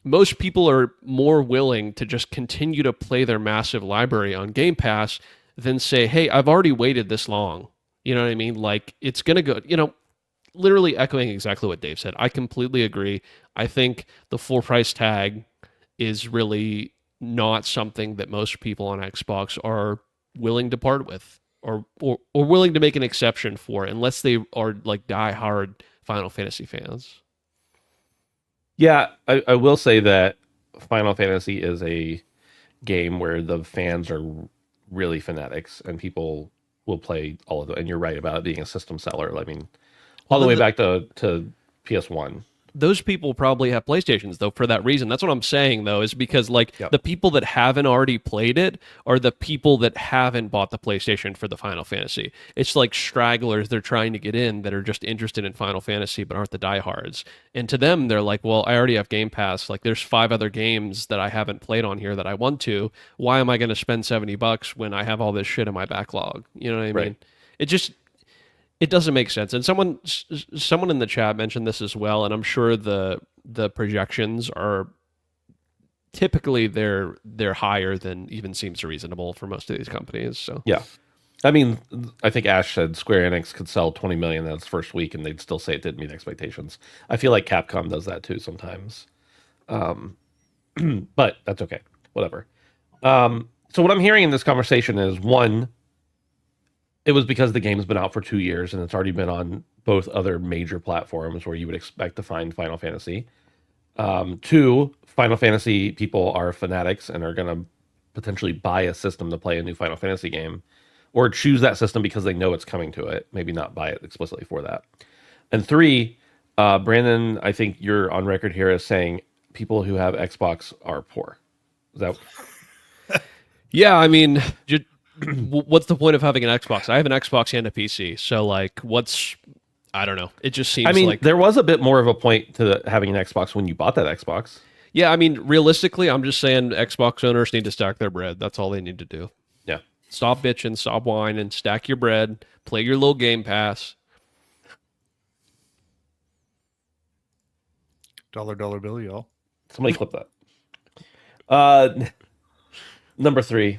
most people are more willing to just continue to play their massive library on Game Pass than say, hey, I've already waited this long. You know what I mean? Like, it's going to go, literally echoing exactly what Dave said. I completely agree. I think the full price tag is really not something that most people on Xbox are willing to part with, or willing to make an exception for, unless they are like die-hard Final Fantasy fans. Yeah, I will say that Final Fantasy is a game where the fans are really fanatics, and people will play all of them. And you're right about it being a system seller. I mean, all the way back to PS1. Those people probably have PlayStations, though, for that reason. That's what I'm saying, though, is because, like, the people that haven't already played it are the people that haven't bought the PlayStation for the Final Fantasy. It's like stragglers they're trying to get in that are just interested in Final Fantasy but aren't the diehards. And to them, they're like, well, I already have Game Pass. Like, there's 5 other games that I haven't played on here that I want to. Why am I going to spend $70 when I have all this shit in my backlog? You know what I mean? It doesn't make sense. And someone in the chat mentioned this as well, and I'm sure the projections are typically they're higher than even seems reasonable for most of these companies. So yeah, I mean, I think Ash said Square Enix could sell 20 million in its first week, and they'd still say it didn't meet expectations. I feel like Capcom does that too sometimes, but that's okay. Whatever. So what I'm hearing in this conversation is, one, it was because the game's been out for 2 years and it's already been on both other major platforms where you would expect to find Final Fantasy. 2, Final Fantasy people are fanatics and are going to potentially buy a system to play a new Final Fantasy game, or choose that system because they know it's coming to it, maybe not buy it explicitly for that. And 3, Brandon, I think you're on record here as saying people who have Xbox are poor. Is that... Yeah, I mean, what's the point of having an Xbox? I have an Xbox and a PC, so like, I don't know. It just seems like there was a bit more of a point to having an Xbox when you bought that Xbox. Yeah, I mean, realistically, I'm just saying Xbox owners need to stack their bread. That's all they need to do. Yeah. Stop bitching, stop whining, stack your bread, play your little Game Pass. Dollar bill, y'all. Somebody clip that. Number 3.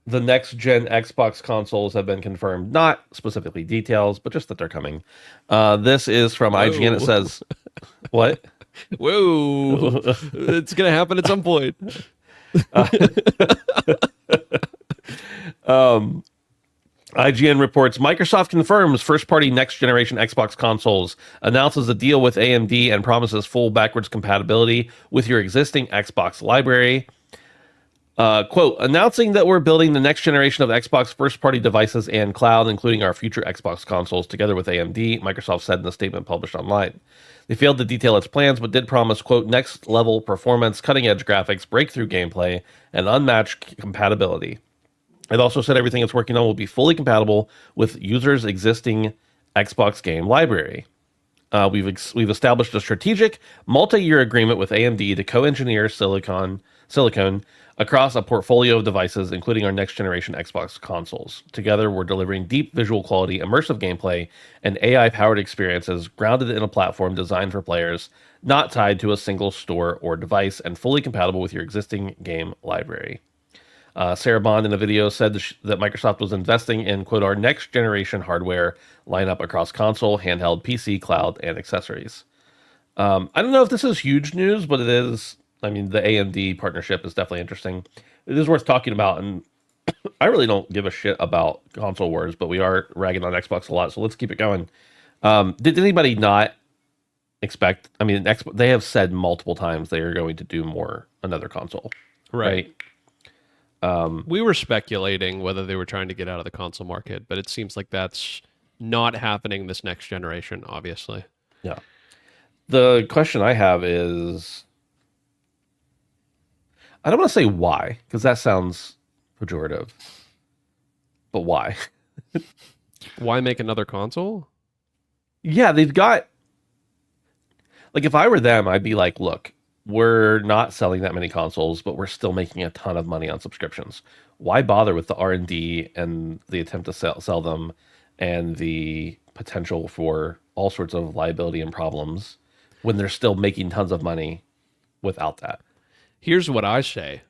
The next gen Xbox consoles have been confirmed. Not specifically details, but just that they're coming. This is from IGN. It says, what? Whoa. It's going to happen at some point. IGN reports Microsoft confirms first-party next-generation Xbox consoles, announces a deal with AMD, and promises full backwards compatibility with your existing Xbox library. Quote, announcing that we're building the next generation of Xbox first-party devices and cloud, including our future Xbox consoles, together with AMD, Microsoft said in a statement published online. They failed to detail its plans, but did promise, quote, next-level performance, cutting-edge graphics, breakthrough gameplay, and unmatched compatibility. It also said everything it's working on will be fully compatible with users' existing Xbox game library. We've established a strategic multi-year agreement with AMD to co-engineer silicon across a portfolio of devices, including our next-generation Xbox consoles. Together, we're delivering deep visual quality, immersive gameplay, and AI-powered experiences grounded in a platform designed for players, not tied to a single store or device, and fully compatible with your existing game library. Sarah Bond in a video said that Microsoft was investing in, quote, our next-generation hardware lineup across console, handheld, PC, cloud, and accessories. I don't know if this is huge news, but it is. I mean, the AMD partnership is definitely interesting. It is worth talking about, and I really don't give a shit about console wars, but we are ragging on Xbox a lot, so let's keep it going. Did anybody not expect... I mean, they have said multiple times they are going to do another console. Right? We were speculating whether they were trying to get out of the console market, but it seems like that's not happening this next generation, obviously. Yeah. The question I have is, I don't want to say why, because that sounds pejorative, but why? Why make another console? Yeah, they've got, like, if I were them, I'd be like, look, we're not selling that many consoles, but we're still making a ton of money on subscriptions. Why bother with the R&D and the attempt to sell them and the potential for all sorts of liability and problems when they're still making tons of money without that? Here's what I say.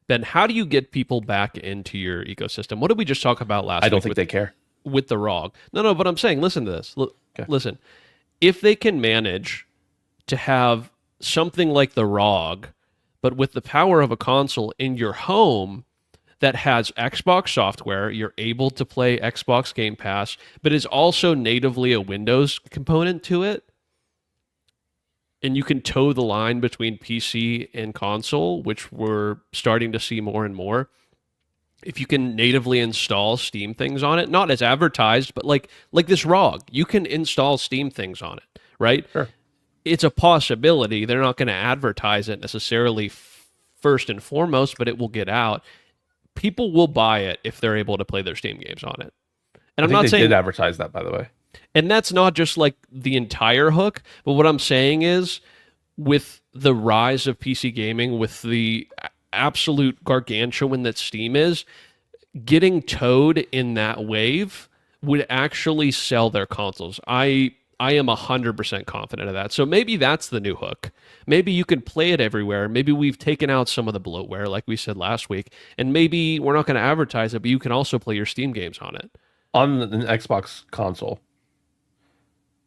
Ben, how do you get people back into your ecosystem? What did we just talk about last I don't week think with, they care. with the ROG? No, but I'm saying, listen to this. Okay. Listen, if they can manage to have something like the ROG, but with the power of a console in your home that has Xbox software, you're able to play Xbox Game Pass, but is also natively a Windows component to it, and you can toe the line between PC and console, which we're starting to see more and more. If you can natively install Steam things on it, not as advertised, but like this ROG, you can install Steam things on it, right? Sure. It's a possibility. They're not going to advertise it necessarily first and foremost, but it will get out. People will buy it if they're able to play their Steam games on it. And I I'm think not they saying did advertise that, by the way. and that's not just like the entire hook, but what I'm saying is with the rise of PC gaming, with the absolute gargantuan that Steam is, getting towed in that wave would actually sell their consoles. I am 100% confident of that. So maybe that's the new hook. Maybe you can play it everywhere. Maybe we've taken out some of the bloatware, like we said last week, and maybe we're not going to advertise it, but you can also play your Steam games on it. On an Xbox console.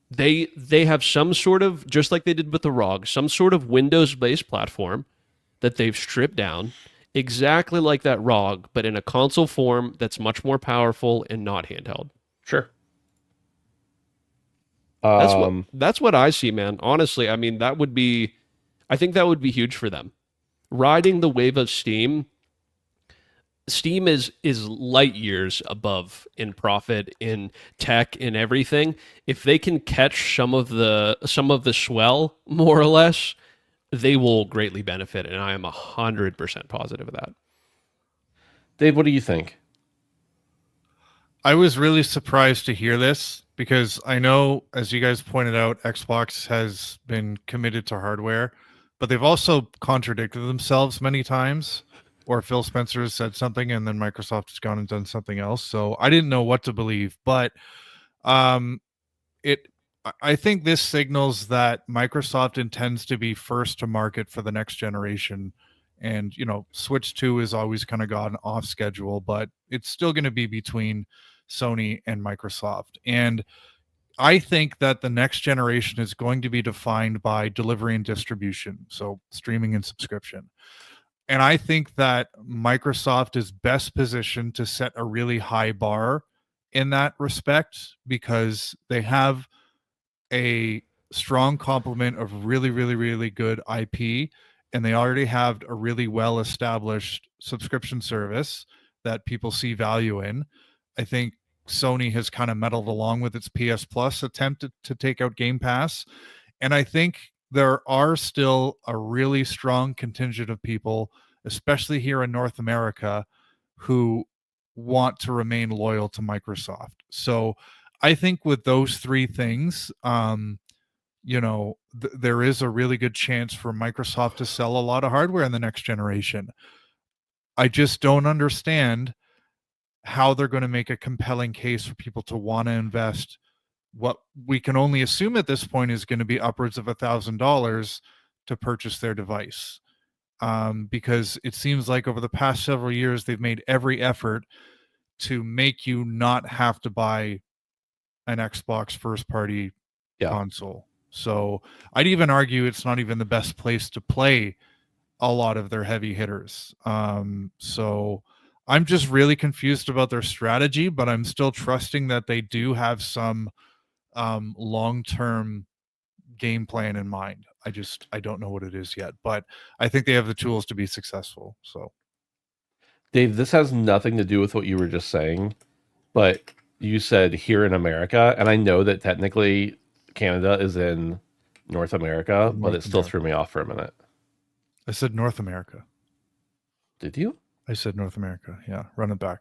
They have some sort of, just like they did with the ROG, some sort of Windows-based platform that they've stripped down, exactly like that ROG, but in a console form that's much more powerful and not handheld. Sure. That's what I see, man. Honestly, I mean, I think that would be huge for them. Riding the wave of Steam. Steam is light years above in profit, in tech, in everything. If they can catch some of the swell, more or less, they will greatly benefit, and I am 100% positive of that. Dave, what do you think? I was really surprised to hear this because I know, as you guys pointed out, Xbox has been committed to hardware, but they've also contradicted themselves many times. Or Phil Spencer has said something and then Microsoft has gone and done something else. So I didn't know what to believe, but I think this signals that Microsoft intends to be first to market for the next generation. And, Switch 2 has always kind of gone off schedule, but it's still going to be between Sony and Microsoft. And I think that the next generation is going to be defined by delivery and distribution. So streaming and subscription. And I think that Microsoft is best positioned to set a really high bar in that respect because they have a strong complement of really, really, really good IP, and they already have a really well-established subscription service that people see value in. I think Sony has kind of meddled along with its PS Plus attempt to take out Game Pass. And I think there are still a really strong contingent of people, especially here in North America, who want to remain loyal to Microsoft. So I think with those three things, there is a really good chance for Microsoft to sell a lot of hardware in the next generation. I just don't understand how they're going to make a compelling case for people to want to invest what we can only assume at this point is going to be upwards of $1,000 to purchase their device. Because it seems like over the past several years, they've made every effort to make you not have to buy an Xbox first-party console. So I'd even argue it's not even the best place to play a lot of their heavy hitters. So I'm just really confused about their strategy, but I'm still trusting that they do have some long-term game plan in mind. I don't know what it is yet, but I think they have the tools to be successful. So Dave, this has nothing to do with what you were just saying, but you said here in America, and I know that technically Canada is in North America, but North it still America. threw me off for a minute. I said North America. Did you? I said North America. Yeah, run it back.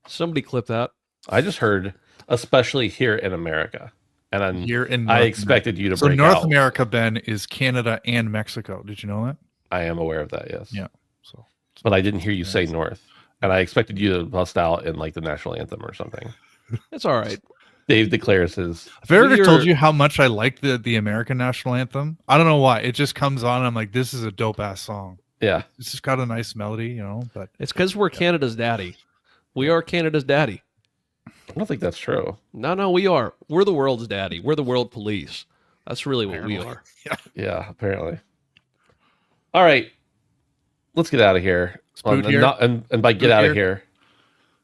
Somebody clip that. I just heard, especially here in America, and then Here in I North expected you to So break North out. America, Ben, is Canada and Mexico. Did you know that? I am aware of that, yes. Yeah. So, But I didn't hear you say North, and I expected you to bust out in like the national anthem or something. It's all right. Dave declares his. have I ever You're- told you how much I like the American national anthem? I don't know why. It just comes on. And I'm like, this is a dope ass song. Yeah, It's just got a nice melody, you know. But It's because we're Canada's daddy. We are Canada's daddy. I don't think that's true. No, we are. We're the world's daddy. We're the world police. That's really what we are. Yeah, apparently. All right, let's get out of here. Spoot here? And by get Spoot out here? of here,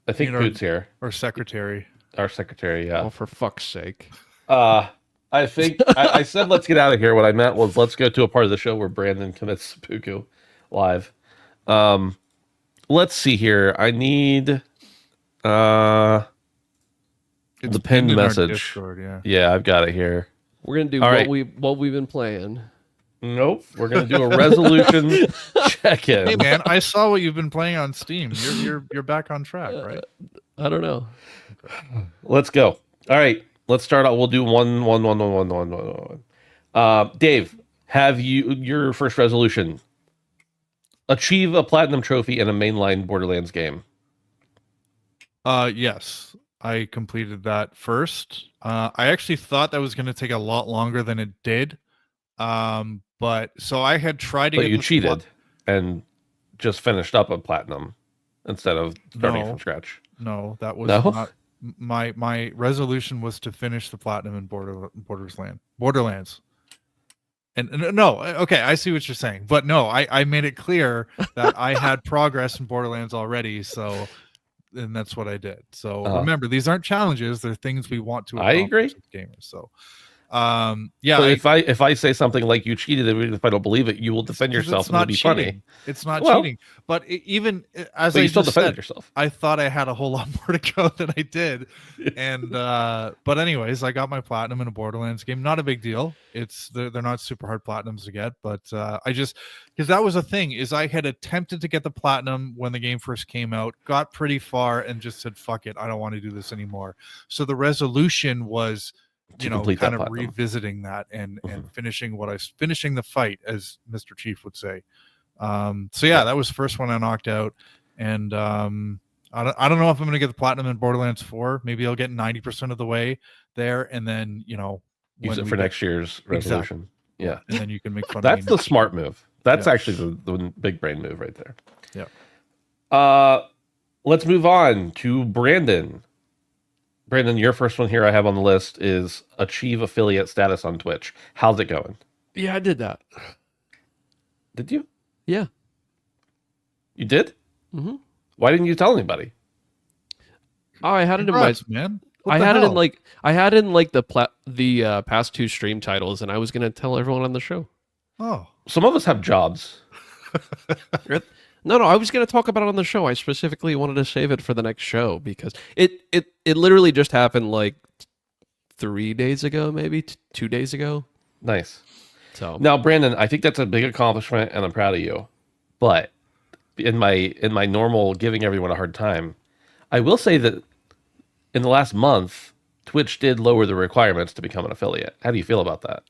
I think You know- Boot's here, or secretary. our secretary. Yeah. Oh, for fuck's sake. I think I said let's get out of here. What I meant was let's go to a part of the show where Brandon commits seppuku live. Let's see here. I need It's the pinned in our message. Discord, yeah. Yeah, I've got it here. We're gonna do All what right. we've been playing. Nope. We're gonna do a resolution check-in. Hey man, I saw what you've been playing on Steam. You're back on track, right? I don't know. Let's go. All right. Let's start out. We'll do one. Dave, have you your first resolution? Achieve a platinum trophy in a mainline Borderlands game. Yes, I completed that first. I actually thought that was going to take a lot longer than it did. But so I had tried to But get you the cheated and just finished up a platinum instead of starting No. from scratch. No, that was No? not my resolution was to finish the platinum in Borderlands. And no, okay, I see what you're saying, but no, I made it clear that I had progress in Borderlands already, so and that's what I did. So remember, these aren't challenges; they're things we want to. I agree. accomplish as gamers. So, yeah, So if I say something like you cheated, even if I don't believe it, you will defend 'cause yourself it's and it'll not be cheating. funny. It's not Well, cheating, but even as But I you still just defended said, yourself. I thought I had a whole lot more to go than I did. And but anyways, I got my platinum in a Borderlands game. Not a big deal. They're not super hard platinums to get, but I just because that was a thing is I had attempted to get the platinum when the game first came out, got pretty far and just said fuck it, I don't want to do this anymore. So the resolution was To complete kind that of platinum. revisiting that and Mhm. finishing the fight, as Mr. Chief would say. So yeah, that was the first one I knocked out. And I don't know if I'm gonna get the platinum in Borderlands 4. Maybe I'll get 90% of the way there, and then Use when it we for get- next year's resolution. Yeah. and then you can make fun That's of me. the smart move. That's Yeah. actually the big brain move right there. Yeah. Let's move on to Brandon. Brandon, your first one here I have on the list is achieve affiliate status on Twitch. How's it going? Yeah, I did that. Did you? Yeah. You did? Mm-hmm. Why didn't you tell anybody? Oh, I had it in my. Congrats, man. What I the had it in hell? the past two stream titles, and I was gonna tell everyone on the show. Oh, Some of us have jobs. No, I was gonna talk about it on the show. I specifically wanted to save it for the next show because it literally just happened like 3 days ago, maybe 2 days ago. Nice. So Now, Brandon, I think that's a big accomplishment, and I'm proud of you. But in my normal giving everyone a hard time, I will say that in the last month, Twitch did lower the requirements to become an affiliate. How do you feel about that?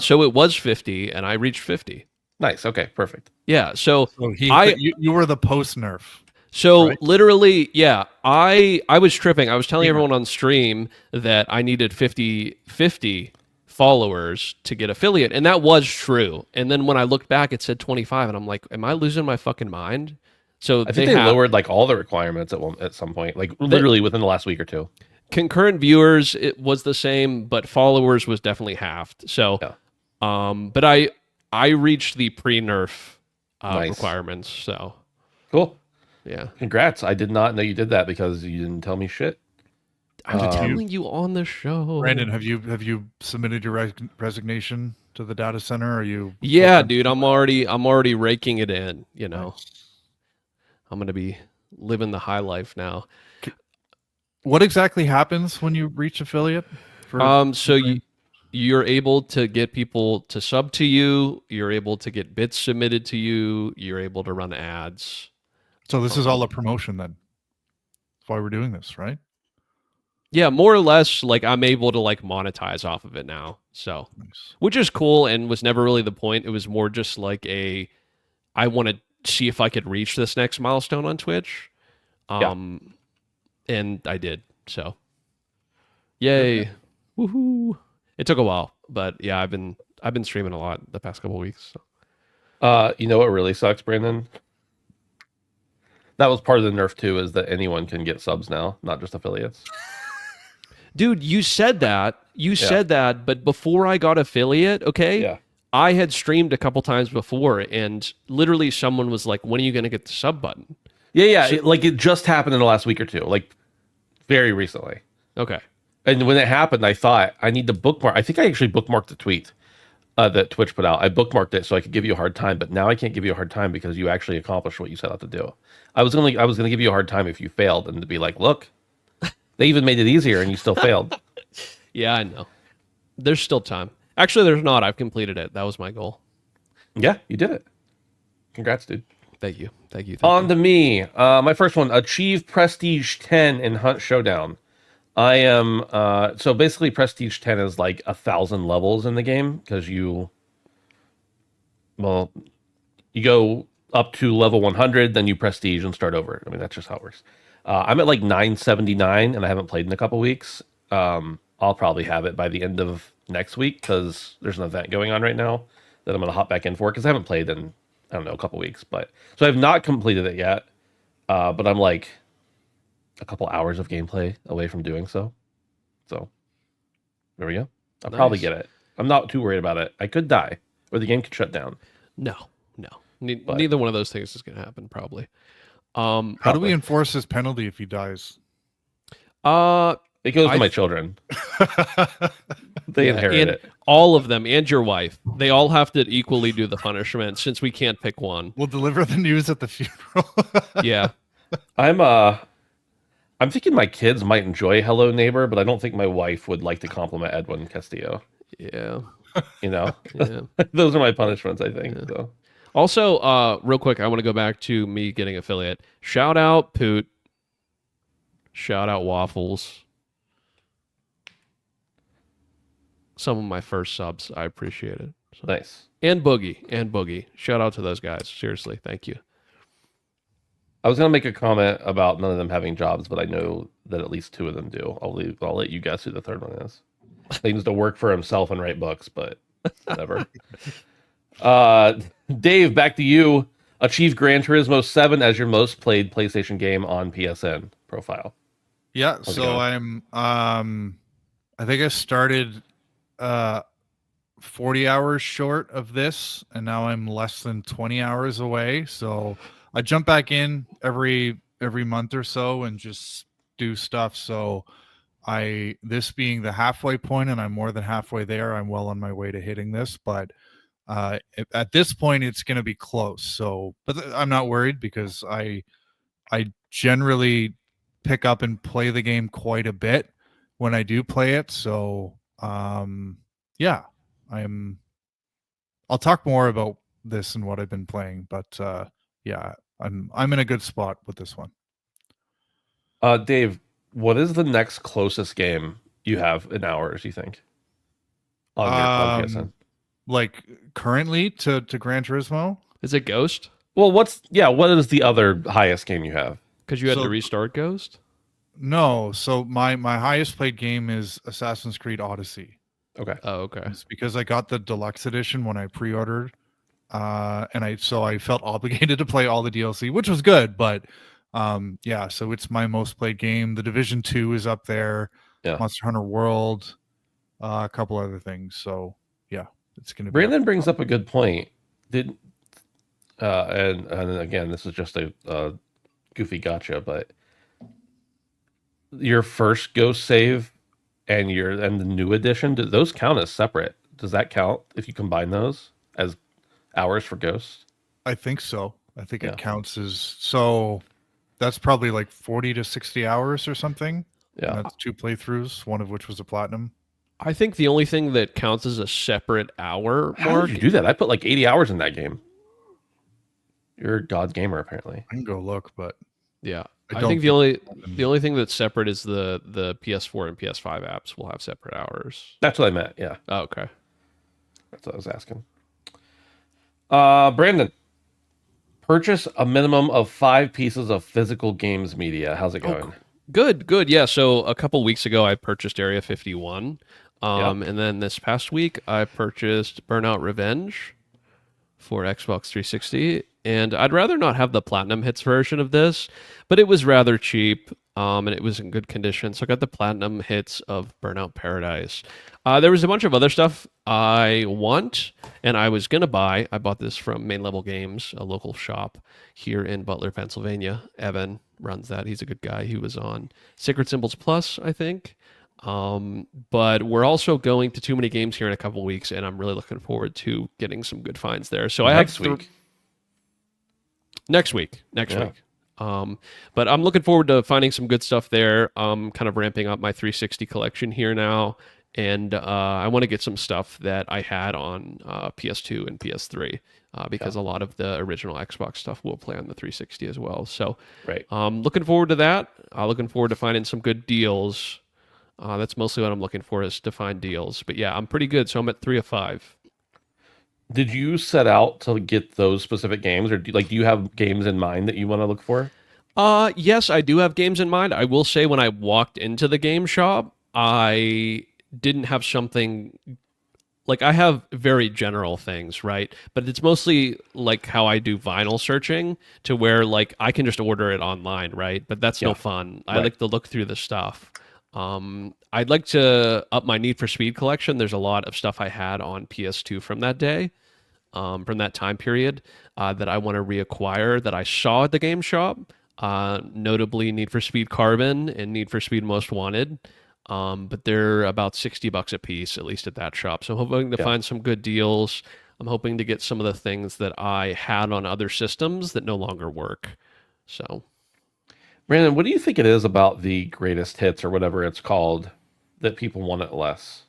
so it was 50, and I reached 50. Nice. Okay. Perfect. Yeah. So so I- you were the post nerf. So Right. literally, yeah, I was tripping. I was telling everyone on stream that I needed 50 followers to get affiliate, and that was true. And then when I looked back, it said 25, and I'm like, am I losing my fucking mind? So I think they lowered like all the requirements at some point, like literally within the last week or two. concurrent viewers. It was the same, but followers was definitely halved. So, Yeah. but I reached the pre-nerf Nice. requirements. So Cool. yeah, Congrats. I did not know you did that because you didn't tell me shit. I'm Um, telling you on the show, Brandon, have you submitted your resignation to the data center? Are you? Yeah, dude, I'm already raking it in, you know. I'm going to be living the high life now. What exactly happens when you reach affiliate? For So you're able to get people to sub to you. You're able to get bits submitted to you. You're able to run ads. So this is all a promotion then. That's why we're doing this, right? Yeah, more or less, like I'm able to like monetize off of it now. So, Nice. which is cool and was never really the point. It was more just like I want to see if I could reach this next milestone on Twitch. And I did. So, yay. Okay. Woohoo. It took a while, but yeah, I've been streaming a lot the past couple of weeks. So. You know what really sucks, Brandon? That was part of the nerf too, is that anyone can get subs now, not just affiliates. Dude, you said that. Said that, but before I got affiliate, okay? Yeah. I had streamed a couple times before, and literally someone was like, when are you going to get the sub button? Yeah. It just happened in the last week or two, like very recently. Okay. And when it happened, I thought I need to bookmark. I think I actually bookmarked the tweet that Twitch put out. I bookmarked it so I could give you a hard time, but now I can't give you a hard time because you actually accomplished what you set out to do. I was gonna give you a hard time if you failed, and to be like, look, they even made it easier, and you still failed. Yeah, I know. There's still time. Actually, there's not. I've completed it. That was my goal. Yeah, you did it. Congrats, dude. Thank you. On to me. My first one: achieve Prestige 10 in Hunt Showdown. I am so basically Prestige 10 is like 1,000 levels in the game because you go up to level 100, then you prestige and start over. I mean, that's just how it works. I'm at like 979 and I haven't played in a couple weeks. I'll probably have it by the end of next week because there's an event going on right now that I'm going to hop back in for because I haven't played in, I don't know, a couple weeks. But so I've not completed it yet, but I'm like a couple hours of gameplay away from doing so. So there we go. I'll probably get it. I'm not too worried about it. I could die or the game could shut down. No. Neither one of those things is going to happen, probably. How do we enforce this penalty if he dies? It goes to my children. They inherit it. All of them and your wife. They all have to equally do the punishment since we can't pick one. We'll deliver the news at the funeral. Yeah. I'm thinking my kids might enjoy Hello Neighbor, but I don't think my wife would like to compliment Edwin Castillo. Yeah. You know? Yeah. Those are my punishments, I think. Yeah. So. Also, real quick, I want to go back to me getting affiliate. Shout out Poot. Shout out Waffles. Some of my first subs. I appreciate it. So. Nice. And Boogie. Shout out to those guys. Seriously, thank you. I was going to make a comment about none of them having jobs, but I know that at least two of them do. I'll let you guess who the third one is. He needs to work for himself and write books, but whatever. Dave, back to you. Achieve Gran Turismo 7 as your most played PlayStation game on PSN profile. Yeah, so I'm I think I started 40 hours short of this, and now I'm less than 20 hours away. So I jump back in every month or so and just do stuff. So this being the halfway point, and I'm more than halfway there. I'm well on my way to hitting this, but at this point it's going to be close. So, but I'm not worried because I generally pick up and play the game quite a bit when I do play it. So, yeah, I'll talk more about this and what I've been playing, but yeah, I'm in a good spot with this one. Dave, what is the next closest game you have in hours, you think? On PSN? Like currently to Gran Turismo? Is it Ghost? Well, what is the other highest game you have? Because you had to restart Ghost? No, so my highest played game is Assassin's Creed Odyssey. Okay. Oh, okay. It's because I got the deluxe edition when I pre-ordered, and I felt obligated to play all the DLC, which was good. But yeah, so it's my most played game. The Division 2 is up there. Yeah. Monster Hunter World, a couple other things. So yeah, it's gonna be. Brandon brings up a good point. And again, this is just a goofy gotcha, but your first Ghost save and the new edition, do those count as separate? Does that count if you combine those as hours for Ghost? I think so. I think it counts as, so that's probably like 40 to 60 hours or something. Yeah. And that's 2 playthroughs, one of which was a platinum. I think the only thing that counts as a separate hour How mark. did you do that? I put like 80 hours in that game. You're a god gamer, apparently. I can go look, but Yeah, I I don't think the only thing that's separate is the PS4 and PS5 apps will have separate hours. That's what I meant. Yeah, Oh, okay. that's what I was asking. Brandon, purchase a minimum of 5 pieces of physical games media. How's it going? Good. Yeah. So a couple weeks ago, I purchased Area 51. Yep. And then this past week, I purchased Burnout Revenge for Xbox 360. And I'd rather not have the Platinum Hits version of this, but it was rather cheap. And it was in good condition. So I got the Platinum Hits of Burnout Paradise. There was a bunch of other stuff I want and I was going to buy. I bought this from Main Level Games, a local shop here in Butler, Pennsylvania. Evan runs that. He's a good guy. He was on Sacred Symbols Plus, I think. But we're also going to Too Many Games here in a couple of weeks, and I'm really looking forward to getting some good finds there. So Next week. Next week. Yeah. But I'm looking forward to finding some good stuff there. I'm kind of ramping up my 360 collection here now, and I want to get some stuff that I had on PS2 and PS3 because a lot of the original Xbox stuff will play on the 360 as well. So, Right. looking forward to that. Looking forward to finding some good deals. That's mostly what I'm looking for is to find deals. But yeah, I'm pretty good. So I'm at 3 of 5. Did you set out to get those specific games, or do you have games in mind that you want to look for? Yes, I do have games in mind. I will say when I walked into the game shop, I didn't have something like I have very general things, right? But it's mostly like how I do vinyl searching to where like I can just order it online, right? But that's no fun. I Right. like to look through the stuff. I'd like to up my Need for Speed collection. There's a lot of stuff I had on PS2 from that day, from that time period, that I want to reacquire that I saw at the game shop. Notably Need for Speed Carbon and Need for Speed Most Wanted. But they're about $60 a piece, at least at that shop. So I'm hoping to find some good deals. I'm hoping to get some of the things that I had on other systems that no longer work. So, Brandon, what do you think it is about the greatest hits or whatever it's called that people want it less?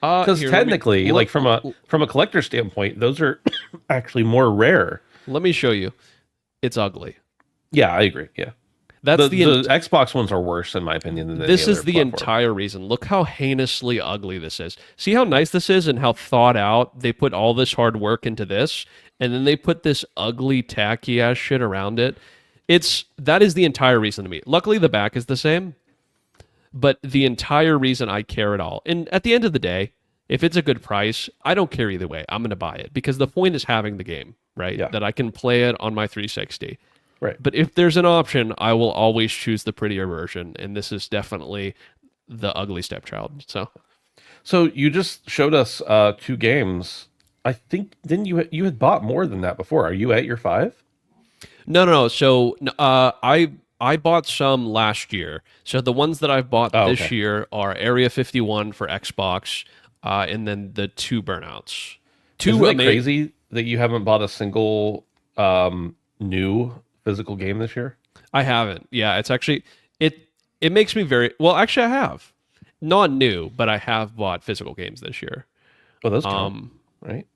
Because here, technically, let me- like from a collector standpoint, those are actually more rare. let me show you. It's ugly. Yeah, I agree. Yeah, That's the Xbox ones are worse in my opinion than This any is other the platform. entire reason. Look how heinously ugly this is. See how nice this is and how thought out they put all this hard work into this, and then they put this ugly, tacky ass shit around it. That is the entire reason to me. Luckily, the back is the same, but the entire reason I care at all. And at the end of the day, if it's a good price, I don't care either way. I'm going to buy it because the point is having the game, right? Yeah. That I can play it on my 360. Right. But if there's an option, I will always choose the prettier version, and this is definitely the ugly stepchild. So you just showed us 2 games. I think didn't you had bought more than that before? Are you at your 5? No. So I bought some last year. So the ones that I've bought this okay. year are Area 51 for Xbox, and then the 2 Burnouts. Isn't it ama- crazy that you haven't bought a single new physical game this year? I haven't. Yeah, it's actually it makes me very well. Actually, I have not new, but I have bought physical games this year. Oh, those count, right?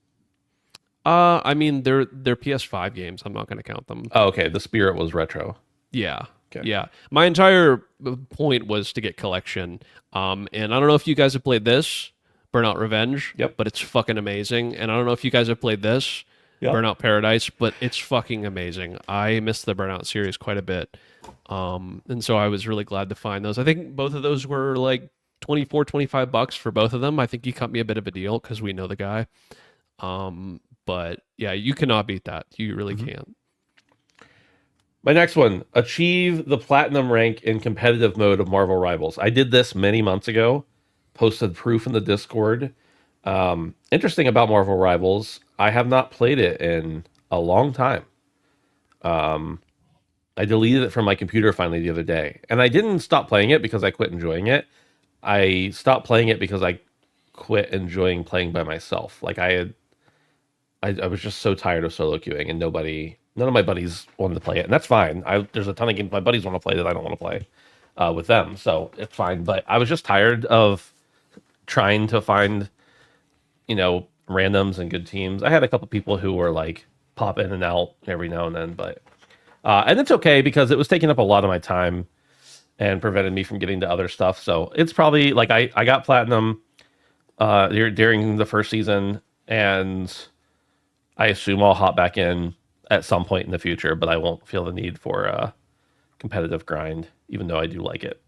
I mean they're PS5 games. I'm not going to count them. Oh, okay. The Spirit was retro. Yeah. Okay. Yeah. My entire point was to get collection. And I don't know if you guys have played this, Burnout Revenge. Yep. But it's fucking amazing. And I don't know if you guys have played this, Yep. Burnout Paradise, but it's fucking amazing. I missed the Burnout series quite a bit. And so I was really glad to find those. I think both of those were like $25 for both of them. I think he cut me a bit of a deal because we know the guy. But yeah, you cannot beat that. You really can't. My next one, achieve the platinum rank in competitive mode of Marvel Rivals. I did this many months ago, posted proof in the Discord. Interesting about Marvel Rivals, I have not played it in a long time. I deleted it from my computer finally the other day. And I didn't stop playing it because I quit enjoying it. I stopped playing it because I quit enjoying playing by myself. Like I was just so tired of solo queuing and none of my buddies wanted to play it. And that's fine. There's a ton of games my buddies want to play that I don't want to play with them. So it's fine. But I was just tired of trying to find, randoms and good teams. I had a couple people who were like pop in and out every now and then, but and it's okay because it was taking up a lot of my time and prevented me from getting to other stuff. So it's probably like I got platinum during the first season, and I assume I'll hop back in at some point in the future, but I won't feel the need for a competitive grind, even though I do like it.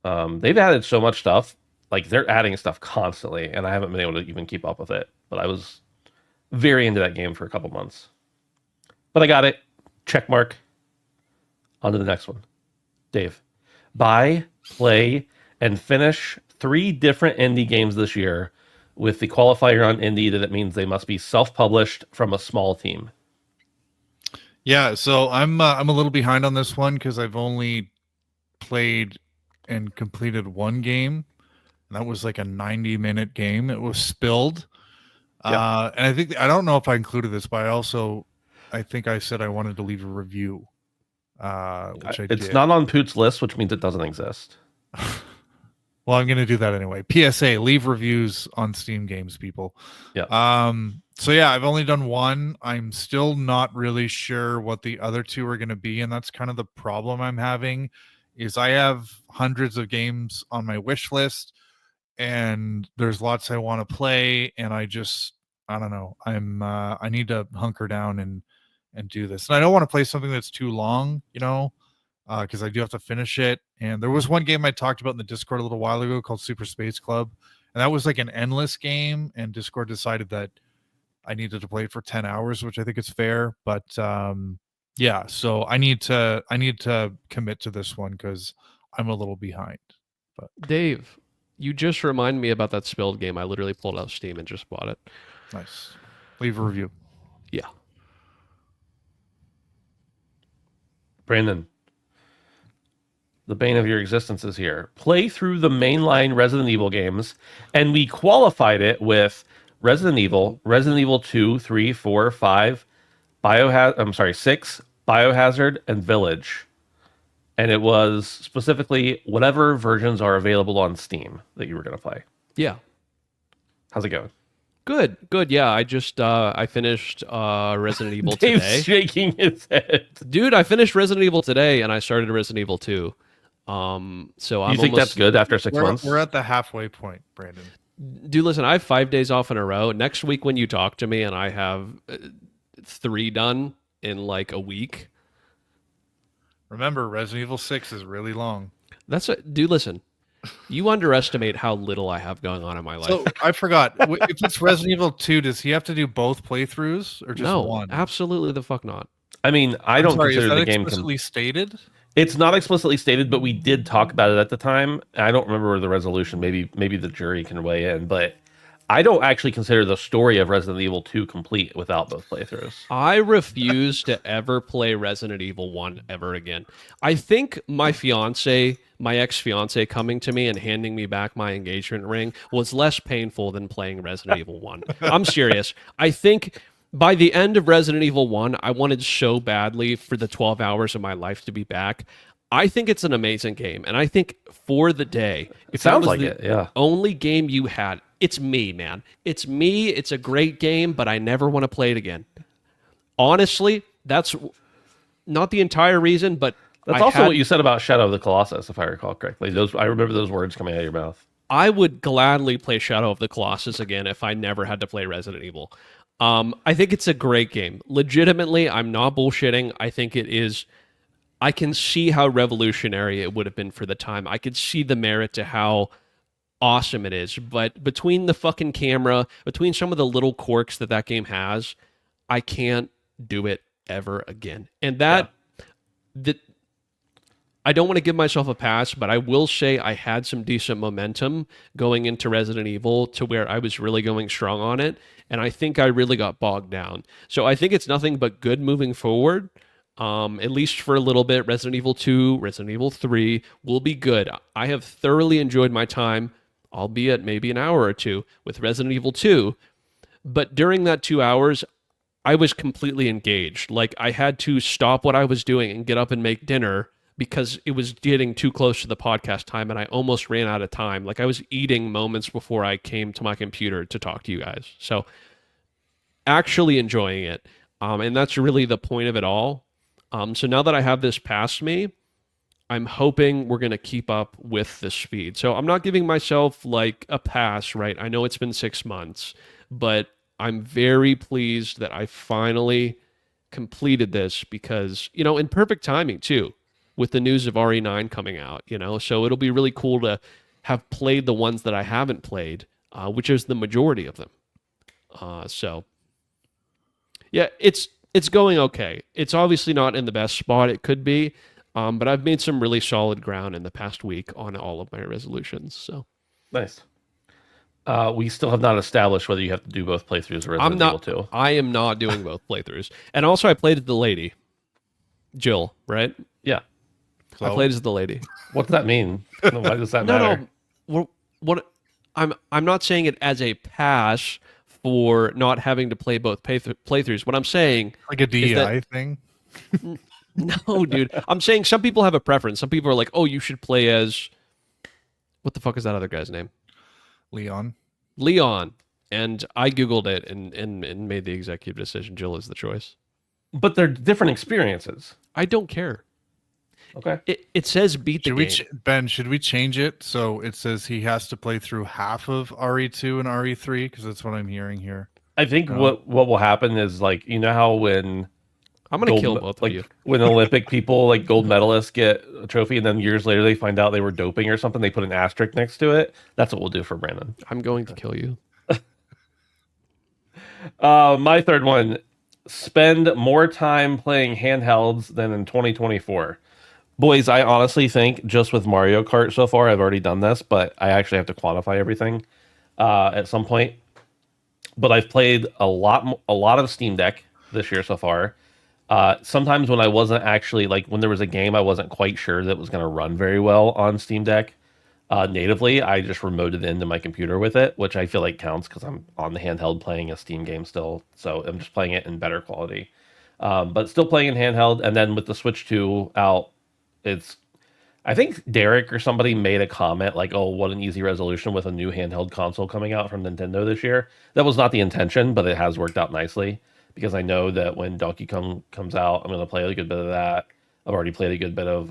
They've added so much stuff. Like, they're adding stuff constantly, and I haven't been able to even keep up with it. But I was very into that game for a couple months. But I got it. Check mark. On to the next one. Dave. Buy, play, and finish 3 different indie games this year with the qualifier on indie that it means they must be self-published from a small team. Yeah, so I'm a little behind on this one because I've only played and completed one game. And that was like a 90-minute game. It was Spilled. Yep. And I don't know if I included this, but I think I said I wanted to leave a review, which I did. It's not on Poot's list, which means it doesn't exist. Well, I'm going to do that anyway. PSA, leave reviews on Steam games, people. Yeah. So yeah, I've only done one. I'm still not really sure what the other 2 are going to be, and that's kind of the problem I'm having. Is I have hundreds of games on my wish list, and there's lots I want to play, and I don't know. I need to hunker down and do this. And I don't want to play something that's too long, because I do have to finish it. And there was one game I talked about in the Discord a little while ago called Super Space Club, and that was like an endless game, and Discord decided that I needed to play it for 10 hours, which I think is fair. But yeah, so I need to commit to this one because I'm a little behind. But Dave, you just remind me about that Spilled game. I literally pulled out Steam and just bought it. nice. Leave a review. Yeah. Brandon, the bane of your existence is here. Play through the mainline Resident Evil games, and we qualified it with Resident Evil 2, 3, 4, 5, 6, Biohazard, and Village. And it was specifically whatever versions are available on Steam that you were going to play. Yeah. How's it going? Good. Yeah, I just I finished Resident Evil Dave's today. shaking his head. Dude, I finished Resident Evil today, and I started Resident Evil 2. So I'm You think that's good after 6 months? We're at the halfway point, Brandon. Dude, listen, I have 5 days off in a row. Next week when you talk to me and I have 3 done in like a week. Remember, Resident Evil 6 is really long. Dude, listen. You underestimate how little I have going on in my life. So I forgot. If it's Resident Evil 2, does he have to do both playthroughs or just no, one? absolutely the fuck not. I mean, I don't Sorry, consider is that the game explicitly stated? It's not explicitly stated, but we did talk about it at the time. I don't remember the resolution. Maybe the jury can weigh in, but I don't actually consider the story of Resident Evil 2 complete without both playthroughs. I refuse to ever play Resident Evil 1 ever again. I think my ex-fiance coming to me and handing me back my engagement ring was less painful than playing Resident Evil 1. I'm serious. I think by the end of Resident Evil 1, I wanted so badly for the 12 hours of my life to be back. I think it's an amazing game. And I think for the day, if Sounds that was like it, yeah. only game you had, it's me, man. It's me. It's a great game, but I never want to play it again. Honestly, that's not the entire reason, but That's also what you said about Shadow of the Colossus, if I recall correctly. I remember those words coming out of your mouth. I would gladly play Shadow of the Colossus again if I never had to play Resident Evil. I think it's a great game. Legitimately, I'm not bullshitting. I think it is. I can see how revolutionary it would have been for the time. I could see the merit to how awesome it is. But between the fucking camera, between some of the little quirks that game has, I can't do it ever again. And that I don't want to give myself a pass, but I will say I had some decent momentum going into Resident Evil to where I was really going strong on it. And I think I really got bogged down. So I think it's nothing but good moving forward. At least for a little bit. Resident Evil 2, Resident Evil 3 will be good. I have thoroughly enjoyed my time, albeit maybe an hour or two, with Resident Evil 2. But during that 2 hours, I was completely engaged. Like, I had to stop what I was doing and get up and make dinner because it was getting too close to the podcast time and I almost ran out of time. Like I was eating moments before I came to my computer to talk to you guys. So actually enjoying it. And that's really the point of it all. So now that I have this past me, I'm hoping we're going to keep up with the speed. So I'm not giving myself like a pass, right? I know it's been 6 months, but I'm very pleased that I finally completed this because, in perfect timing too, with the news of RE9 coming out, so it'll be really cool to have played the ones that I haven't played, which is the majority of them. So yeah, it's going okay. It's obviously not in the best spot it could be, but I've made some really solid ground in the past week on all of my resolutions. So Nice. We still have not established whether you have to do both playthroughs or Resident Evil 2. I am not doing both playthroughs. And also I played as the lady, Jill, right? Yeah. So, I played as the lady. What does that mean? Why does that matter? No. What I'm not saying it as a pass for not having to play both playthroughs. What I'm saying, like a DEI thing. no, dude. I'm saying some people have a preference. Some people are like, "Oh, you should play as what the fuck is that other guy's name?" Leon. And I googled it and made the executive decision. Jill is the choice. But they're different experiences. I don't care. Okay. It says beat the game. Ben, should we change it so it says he has to play through half of RE2 and RE3? Because that's what I'm hearing here. I think what will happen is like, how when I'm gonna kill both of you. When Olympic people like gold medalists get a trophy and then years later they find out they were doping or something, they put an asterisk next to it. That's what we'll do for Brandon. I'm going to kill you. My third one, spend more time playing handhelds than in 2024. Boys, I honestly think just with Mario Kart so far, I've already done this, but I actually have to quantify everything at some point. But I've played a lot of Steam Deck this year so far. Sometimes when I wasn't actually, like when there was a game I wasn't quite sure that was going to run very well on Steam Deck natively, I just remoted into my computer with it, which I feel like counts because I'm on the handheld playing a Steam game still. So I'm just playing it in better quality. But still playing in handheld. And then with the Switch 2 out, I think Derek or somebody made a comment like, oh, what an easy resolution with a new handheld console coming out from Nintendo this year. That was not the intention, but it has worked out nicely because I know that when Donkey Kong comes out, I'm going to play a good bit of that. I've already played a good bit of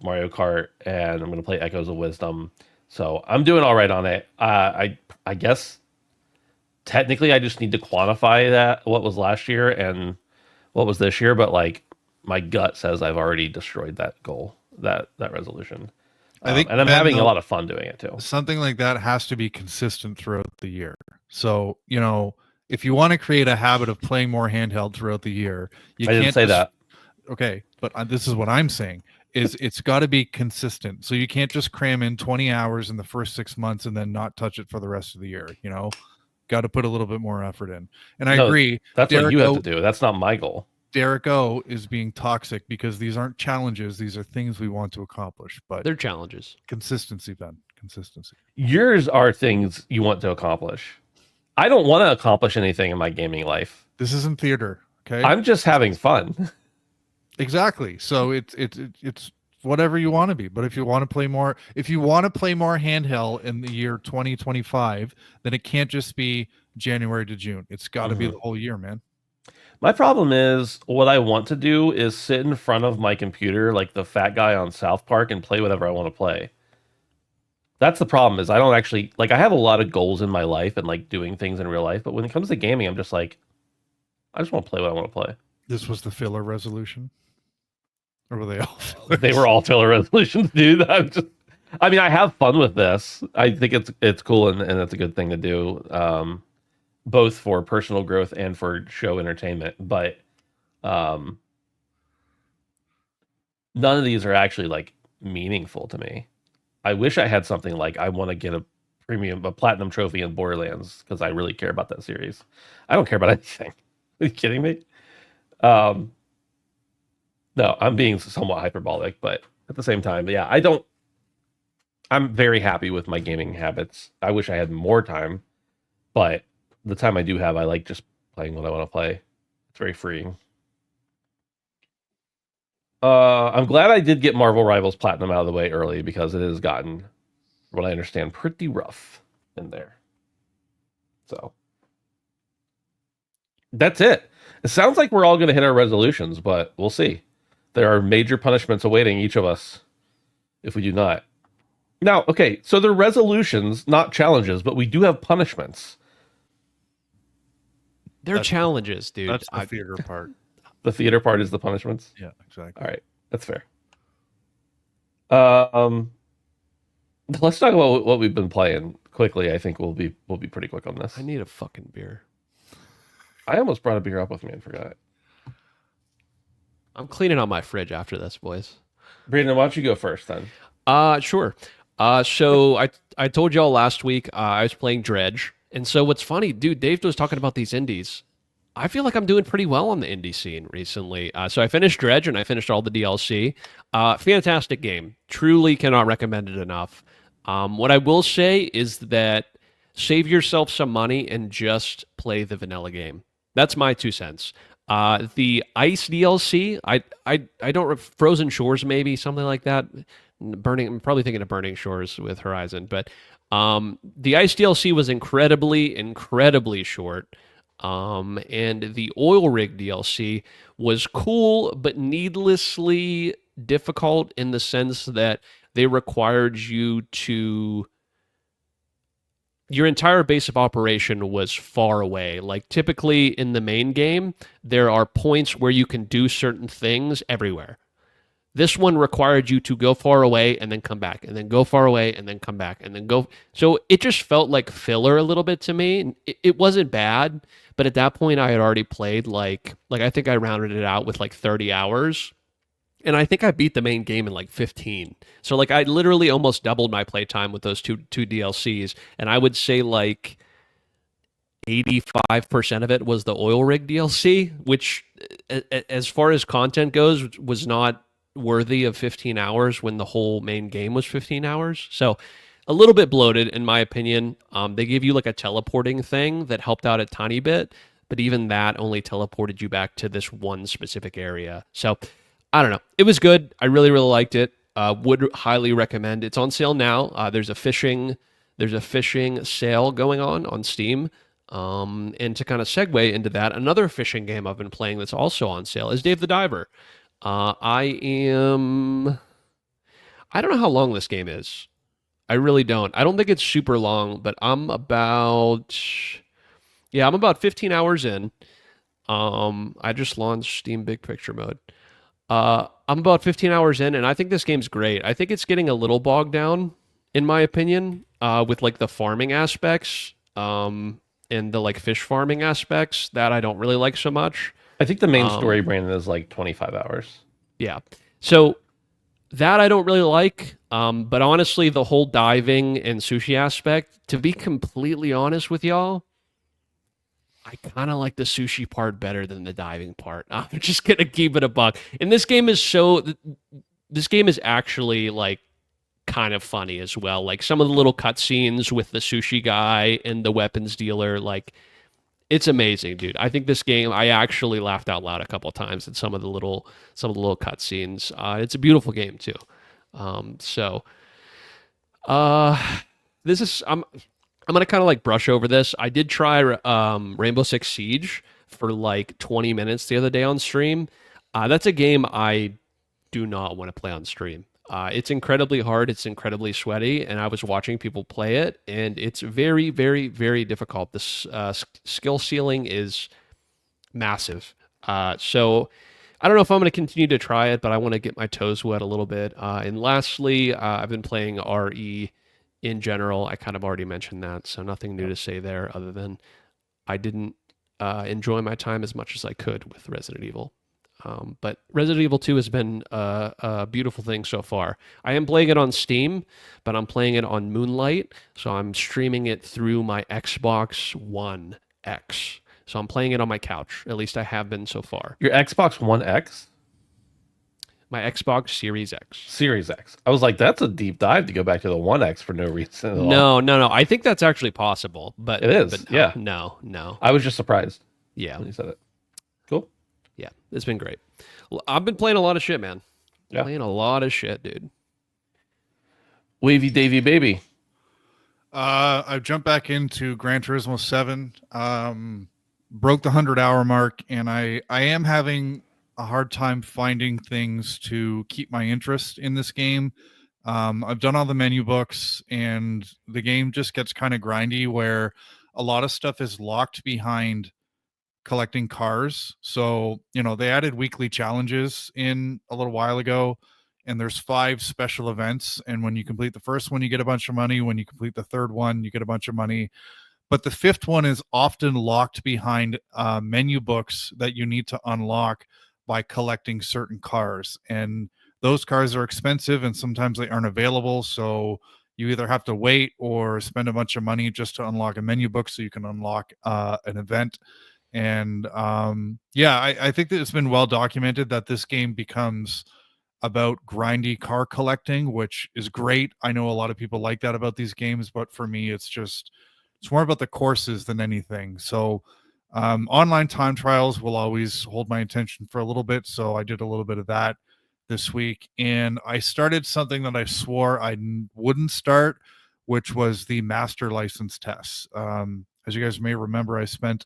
Mario Kart, and I'm going to play Echoes of Wisdom. So I'm doing all right on it. I guess technically I just need to quantify that, what was last year and what was this year, but like my gut says I've already destroyed that goal, that resolution. I think, and I'm having a lot of fun doing it too. Something like that has to be consistent throughout the year. So, if you want to create a habit of playing more handheld throughout the year, I didn't say that. Okay, but this is what I'm saying is it's got to be consistent. So you can't just cram in 20 hours in the first 6 months and then not touch it for the rest of the year, Got to put a little bit more effort in. And I agree. That's what you have to do. That's not my goal. Derek O is being toxic because these aren't challenges. These are things we want to accomplish, but they're challenges. Consistency, Ben. Consistency. Yours are things you want to accomplish. I don't want to accomplish anything in my gaming life. This isn't theater. Okay. I'm just having fun. Exactly. So it's whatever you want to be. But if you want to play more handheld in the year 2025, then it can't just be January to June. It's got to be the whole year, man. My problem is what I want to do is sit in front of my computer like the fat guy on South Park and play whatever I want to play. That's the problem is I don't actually like I have a lot of goals in my life and like doing things in real life, but when it comes to gaming, I'm just like I just want to play what I want to play. This was the filler resolution? Or were they all fillers? They were all filler resolutions, dude. I mean, I have fun with this. I think it's cool and it's a good thing to do. Both for personal growth and for show entertainment, but none of these are actually like meaningful to me. I wish I had something like I want to get a platinum trophy in Borderlands because I really care about that series. I don't care about anything. Are you kidding me? No, I'm being somewhat hyperbolic, but at the same time, yeah, I'm very happy with my gaming habits. I wish I had more time, but the time I do have, I like just playing what I want to play. It's very freeing. I'm glad I did get Marvel Rivals Platinum out of the way early because it has gotten, what I understand, pretty rough in there. So that's it. It sounds like we're all going to hit our resolutions, but we'll see. There are major punishments awaiting each of us if we do not. Now, okay, so they're resolutions, not challenges, but we do have punishments. They're challenges, dude. That's the theater part. The theater part is the punishments. Yeah, exactly. All right, that's fair. Let's talk about what we've been playing quickly. I think we'll be pretty quick on this. I need a fucking beer. I almost brought a beer up with me and forgot. I'm cleaning out my fridge after this, boys. Brandon, why don't you go first then? Sure. So I told y'all last week I was playing Dredge, and so what's funny, dude, Dave was talking about these indies. I feel like I'm doing pretty well on the indie scene recently. So I finished Dredge and I finished all the DLC. Fantastic game. Truly cannot recommend it enough. What I will say is that save yourself some money and just play the vanilla game. That's my 2 cents. The Ice DLC, I don't Frozen Shores maybe something like that. I'm probably thinking of Burning Shores with Horizon, but the Ice DLC was incredibly short. And the Oil Rig DLC was cool, but needlessly difficult in the sense that they required you to. Your entire base of operation was far away. Like typically in the main game, there are points where you can do certain things everywhere. This one required you to go far away and then come back, and then go far away and then come back, and then go. So it just felt like filler a little bit to me. It wasn't bad, but at that point I had already played like I think I rounded it out with like 30 hours. And I think I beat the main game in like 15. So like I literally almost doubled my playtime with those two DLCs. And I would say like 85% of it was the Oil Rig DLC, which as far as content goes was not worthy of 15 hours when the whole main game was 15 hours. So a little bit bloated in my opinion. They gave you like a teleporting thing that helped out a tiny bit, but even that only teleported you back to this one specific area. So I don't know. It was good. I really liked it. Would highly recommend. It's on sale now. There's a fishing sale going on Steam. And to kind of segue into that, another fishing game I've been playing that's also on sale is Dave the Diver. I don't know how long this game is. I really don't. I don't think it's super long, but I'm about 15 hours in. I just launched Steam Big Picture mode. I'm about 15 hours in, and I think this game's great. I think it's getting a little bogged down, in my opinion, with like the farming aspects, and the like fish farming aspects that I don't really like so much. I think the main story, Brandon, is like 25 hours. Yeah. So that I don't really like. But honestly, the whole diving and sushi aspect, to be completely honest with y'all, I kind of like the sushi part better than the diving part. I'm just gonna keep it a buck. And this game is actually like kind of funny as well. Like some of the little cutscenes with the sushi guy and the weapons dealer, like it's amazing, dude. I think this game, I actually laughed out loud a couple of times at some of the little cutscenes. It's a beautiful game too. This is I'm gonna kind of like brush over this. I did try Rainbow Six Siege for like 20 minutes the other day on stream. That's a game I do not want to play on stream. It's incredibly hard. It's incredibly sweaty, and I was watching people play it, and it's very, very, very difficult. This skill ceiling is massive. So I don't know if I'm going to continue to try it, but I want to get my toes wet a little bit. And lastly, I've been playing RE in general. I kind of already mentioned that, so nothing new to say there other than I didn't enjoy my time as much as I could with Resident Evil. But Resident Evil 2 has been a beautiful thing so far. I am playing it on Steam, but I'm playing it on Moonlight, so I'm streaming it through my Xbox One X. So I'm playing it on my couch. At least I have been so far. Your Xbox One X? My Xbox Series X. Series X. I was like, that's a deep dive to go back to the One X for no reason at all. No. I think that's actually possible, but it is. But yeah. No. I was just surprised. Yeah. When you said it. Cool. Yeah, it's been great. I've been playing a lot of shit, man. Yeah. Playing a lot of shit, dude. Wavy Davy Baby. I've jumped back into Gran Turismo 7. Broke the 100-hour mark, and I am having a hard time finding things to keep my interest in this game. I've done all the menu books, and the game just gets kind of grindy where a lot of stuff is locked behind collecting cars. So, they added weekly challenges in a little while ago, and there's 5 special events. And when you complete the first one, you get a bunch of money. When you complete the third one, you get a bunch of money. But the 5th one is often locked behind menu books that you need to unlock by collecting certain cars. And those cars are expensive, and sometimes they aren't available. So you either have to wait or spend a bunch of money just to unlock a menu book so you can unlock an event. And I think that it's been well documented that this game becomes about grindy car collecting, which is great. I know a lot of people like that about these games, but for me, it's more about the courses than anything. So online time trials will always hold my attention for a little bit. So I did a little bit of that this week, and I started something that I swore I wouldn't start, which was the master license tests. As you guys may remember, I spent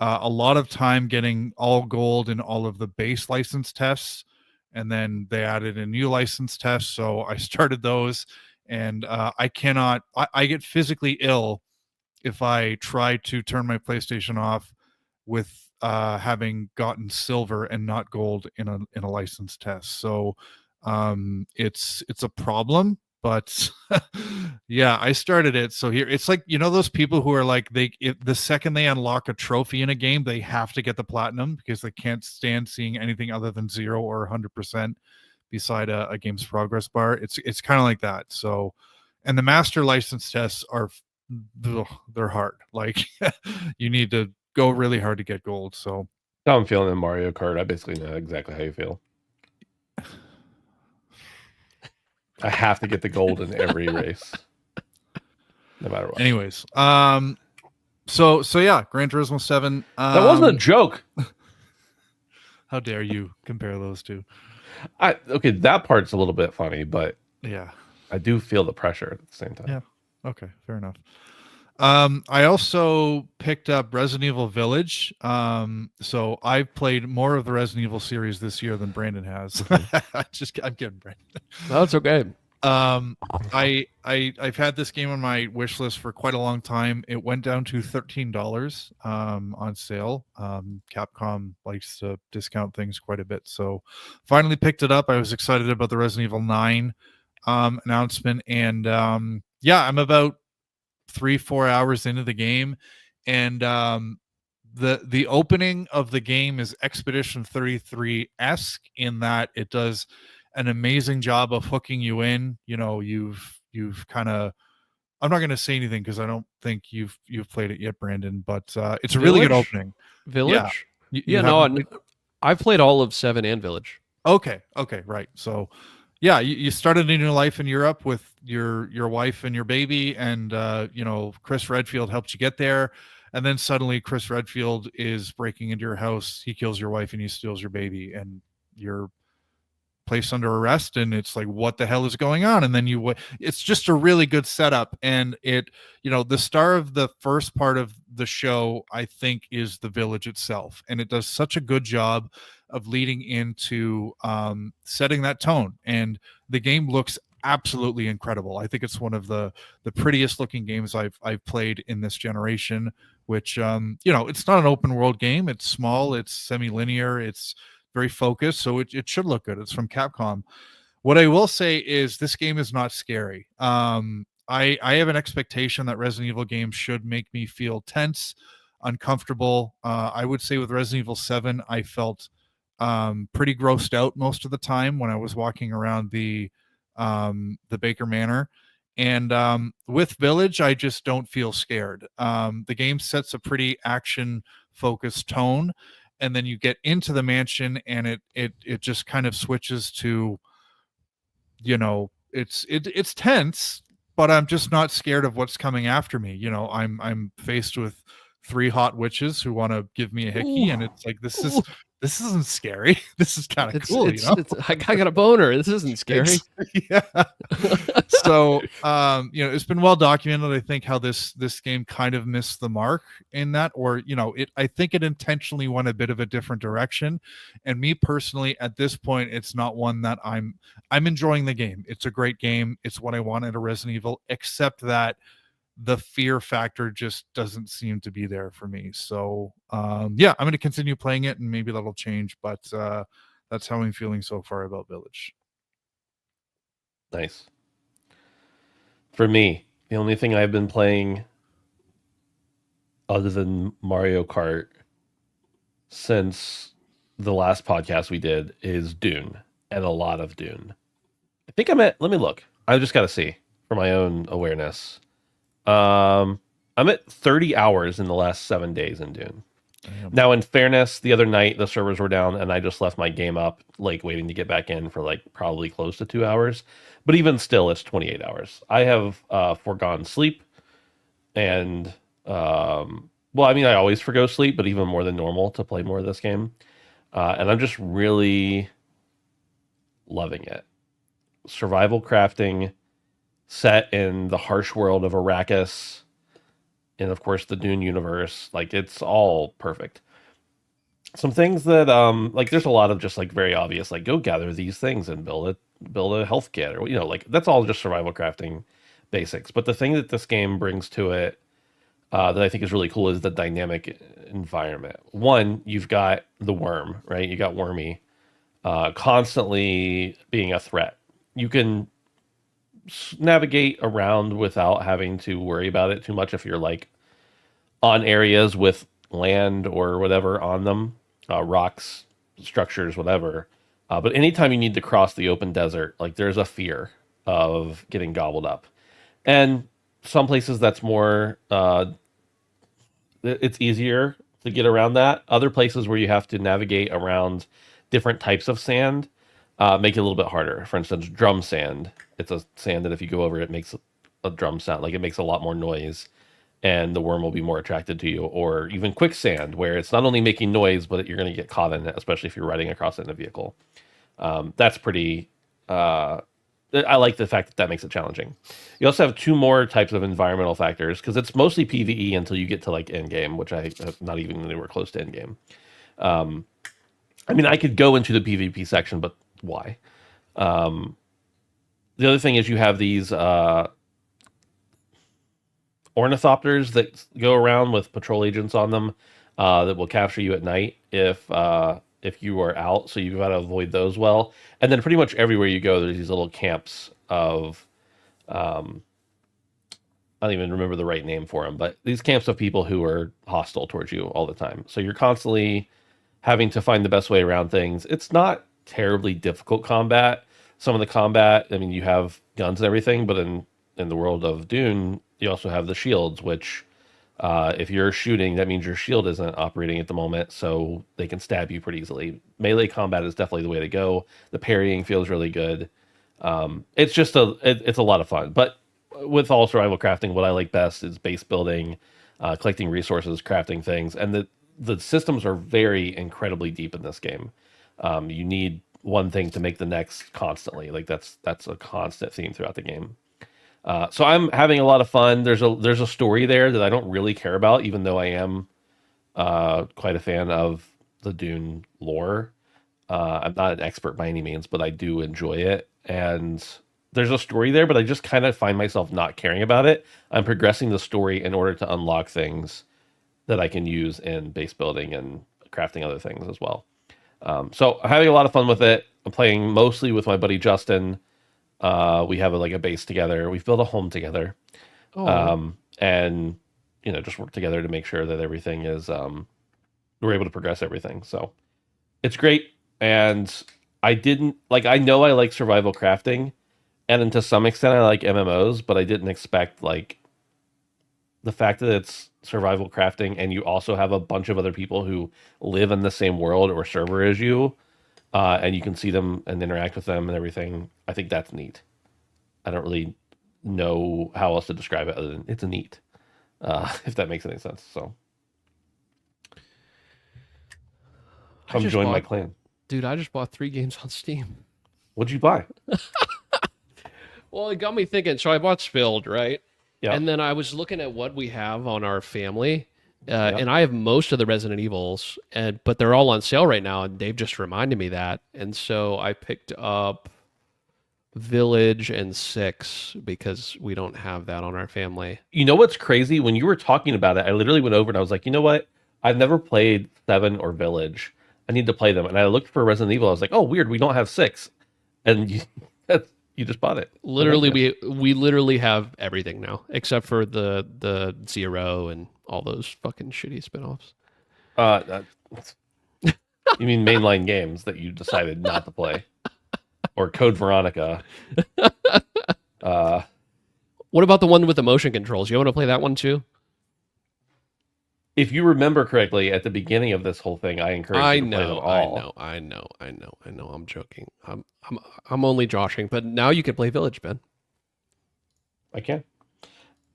a lot of time getting all gold in all of the base license tests, and then they added a new license test. So I started those, and I get physically ill if I try to turn my PlayStation off with having gotten silver and not gold in a license test. So it's a problem, but yeah, I started it. So here it's like, those people who are like, the second they unlock a trophy in a game, they have to get the platinum because they can't stand seeing anything other than 0 or 100% beside a game's progress bar. It's kind of like that. So, and the master license tests are, they're hard. Like you need to go really hard to get gold. So How I'm feeling in Mario Kart. I basically know exactly how you feel. I have to get the gold in every race, no matter what. anyways, so yeah, Gran Turismo 7. That wasn't a joke. How dare you compare those two? Okay, that part's a little bit funny, but Yeah. I do feel the pressure at the same time. Yeah. Okay, fair enough. I also picked up Resident Evil Village. So I've played more of the Resident Evil series this year than Brandon has. I'm kidding, Brandon. That's okay. I've had this game on my wish list for quite a long time. It went down to $13 on sale. Capcom likes to discount things quite a bit, so finally picked it up. I was excited about the Resident Evil 9 announcement, and I'm about 3-4 hours into the game, and the opening of the game is Expedition 33-esque in that it does an amazing job of hooking you in. You've kind of, I'm not going to say anything because I don't think you've played it yet, Brandon, but it's a really good opening. Village? Yeah. I've played all of 7 and Village. Okay, right. So yeah, you started in your life in Europe with your wife and your baby, and Chris Redfield helped you get there, and then suddenly Chris Redfield is breaking into your house. He kills your wife and he steals your baby, and you're placed under arrest, and it's like, what the hell is going on? And then it's just a really good setup, and the star of the first part of the show, I think, is the village itself, and it does such a good job of leading into setting that tone, and the game looks absolutely incredible. I think it's one of the prettiest looking games I've played in this generation, which it's not an open world game. It's small, it's semi-linear, it's very focused, so it should look good. It's from Capcom. What I will say is this game is not scary. I have an expectation that Resident Evil games should make me feel tense, uncomfortable. I would say with Resident Evil 7, I felt pretty grossed out most of the time when I was walking around the Baker Manor. And with Village, I just don't feel scared. The game sets a pretty action-focused tone, and then you get into the mansion, and it just kind of switches to, it's tense, but I'm just not scared of what's coming after me. I'm faced with 3 hot witches who want to give me a hickey, and Ooh. it's like this isn't scary. This is kind of It's cool, you know. I got a boner. This isn't scary. Yeah. So it's been well documented, I think, how this game kind of missed the mark in that, or I think it intentionally went a bit of a different direction. And me personally, at this point, it's not one that I'm enjoying the game. It's a great game. It's what I want at a Resident Evil, except that the fear factor just doesn't seem to be there for me. So I'm going to continue playing it, and maybe that'll change, but that's how I'm feeling so far about Village. Nice. For me, the only thing I've been playing other than Mario Kart since the last podcast we did is Dune, and a lot of Dune. I think let me look. I just got to see for my own awareness. I'm at 30 hours in the last 7 days in Dune. Damn. Now, in fairness, the other night the servers were down and I just left my game up, like waiting to get back in for like probably close to 2 hours. But even still, it's 28 hours. I have foregone sleep, and I always forgo sleep, but even more than normal to play more of this game. And I'm just really loving it. Survival crafting set in the harsh world of Arrakis, and of course the Dune universe. Like, it's all perfect. Some things that there's a lot of just like very obvious, like go gather these things and build a health kit, or like that's all just survival crafting basics. But the thing that this game brings to it that I think is really cool is the dynamic environment. One, you've got the worm, right? You got Wormy constantly being a threat. You can navigate around without having to worry about it too much if you're like on areas with land or whatever on them, rocks, structures, whatever. But anytime you need to cross the open desert, like there's a fear of getting gobbled up. And some places that's more, it's easier to get around that. Other places where you have to navigate around different types of sand make it a little bit harder. For instance, drum sand. It's a sand that if you go over it makes a drum sound, like it makes a lot more noise, and the worm will be more attracted to you. Or even quicksand, where it's not only making noise, but you're going to get caught in it, especially if you're riding across it in a vehicle. That's pretty... I like the fact that that makes it challenging. You also have 2 more types of environmental factors, because it's mostly PvE until you get to like endgame, which I have not even anywhere close to endgame. I could go into the PvP section, but why? The other thing is you have these ornithopters that go around with patrol agents on them that will capture you at night if you are out. So you've got to avoid those well. And then pretty much everywhere you go, there's these little camps of I don't even remember the right name for them, but these camps of people who are hostile towards you all the time. So you're constantly having to find the best way around things. It's not terribly difficult combat. Some of the combat, you have guns and everything, but in the world of Dune, you also have the shields, which if you're shooting, that means your shield isn't operating at the moment, so they can stab you pretty easily. Melee combat is definitely the way to go. The parrying feels really good. It's just it's a lot of fun. But with all survival crafting, what I like best is base building, collecting resources, crafting things, and the systems are very incredibly deep in this game. You need one thing to make the next constantly. Like that's a constant theme throughout the game. So I'm having a lot of fun. There's a story there that I don't really care about, even though I am quite a fan of the Dune lore. I'm not an expert by any means, but I do enjoy it. And there's a story there, but I just kind of find myself not caring about it. I'm progressing the story in order to unlock things that I can use in base building and crafting other things as well. So I'm having a lot of fun with it. I'm playing mostly with my buddy Justin. We have a base together. We've built a home together. And just work together to make sure that everything is we're able to progress everything. So it's great. And I know I like survival crafting, and then to some extent I like MMOs, but I didn't expect the fact that it's survival crafting and you also have a bunch of other people who live in the same world or server as you, and you can see them and interact with them and everything. I think that's neat. I don't really know how else to describe it other than it's neat, if that makes any sense. So Come just join my bought- clan. Dude, I just bought 3 games on Steam. What'd you buy? Well, it got me thinking. So I bought Spilled, right? Yeah. And then I was looking at what we have on our family, Yeah. and I have most of the Resident Evils, but they're all on sale right now, and Dave just reminded me that, and so I picked up Village and 6 because we don't have that on our family. You know what's crazy? When you were talking about it, I literally went over and I was like, you know what? I've never played 7 or Village. I need to play them. And I looked for Resident Evil. I was like, oh, weird. We don't have 6. And you just bought it. Literally, we literally have everything now except for the 0 and all those fucking shitty spinoffs. You mean mainline games that you decided not to play, or Code Veronica? What about the one with the motion controls? You want to play that one too? If you remember correctly, at the beginning of this whole thing, I encouraged you to play them all. I know. I'm joking. I'm only joshing, but now you can play Village, Ben. I can.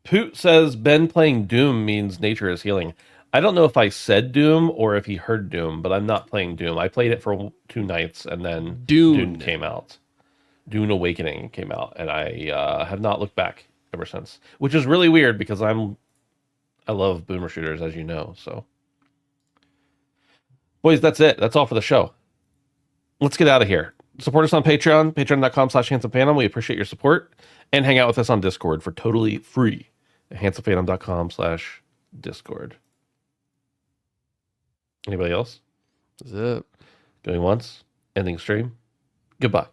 Poot says Ben playing Doom means nature is healing. I don't know if I said Doom or if he heard Doom, but I'm not playing Doom. I played it for 2 nights and then Dune came out. Dune Awakening came out, and I have not looked back ever since, which is really weird because I love boomer shooters, as you know. So, boys, that's it. That's all for the show. Let's get out of here. Support us on Patreon, patreon.com/handsomephantom. We appreciate your support. And hang out with us on Discord for totally free at handsomephantom.com/Discord. Anybody else? That's it. Going once? Ending stream? Goodbye.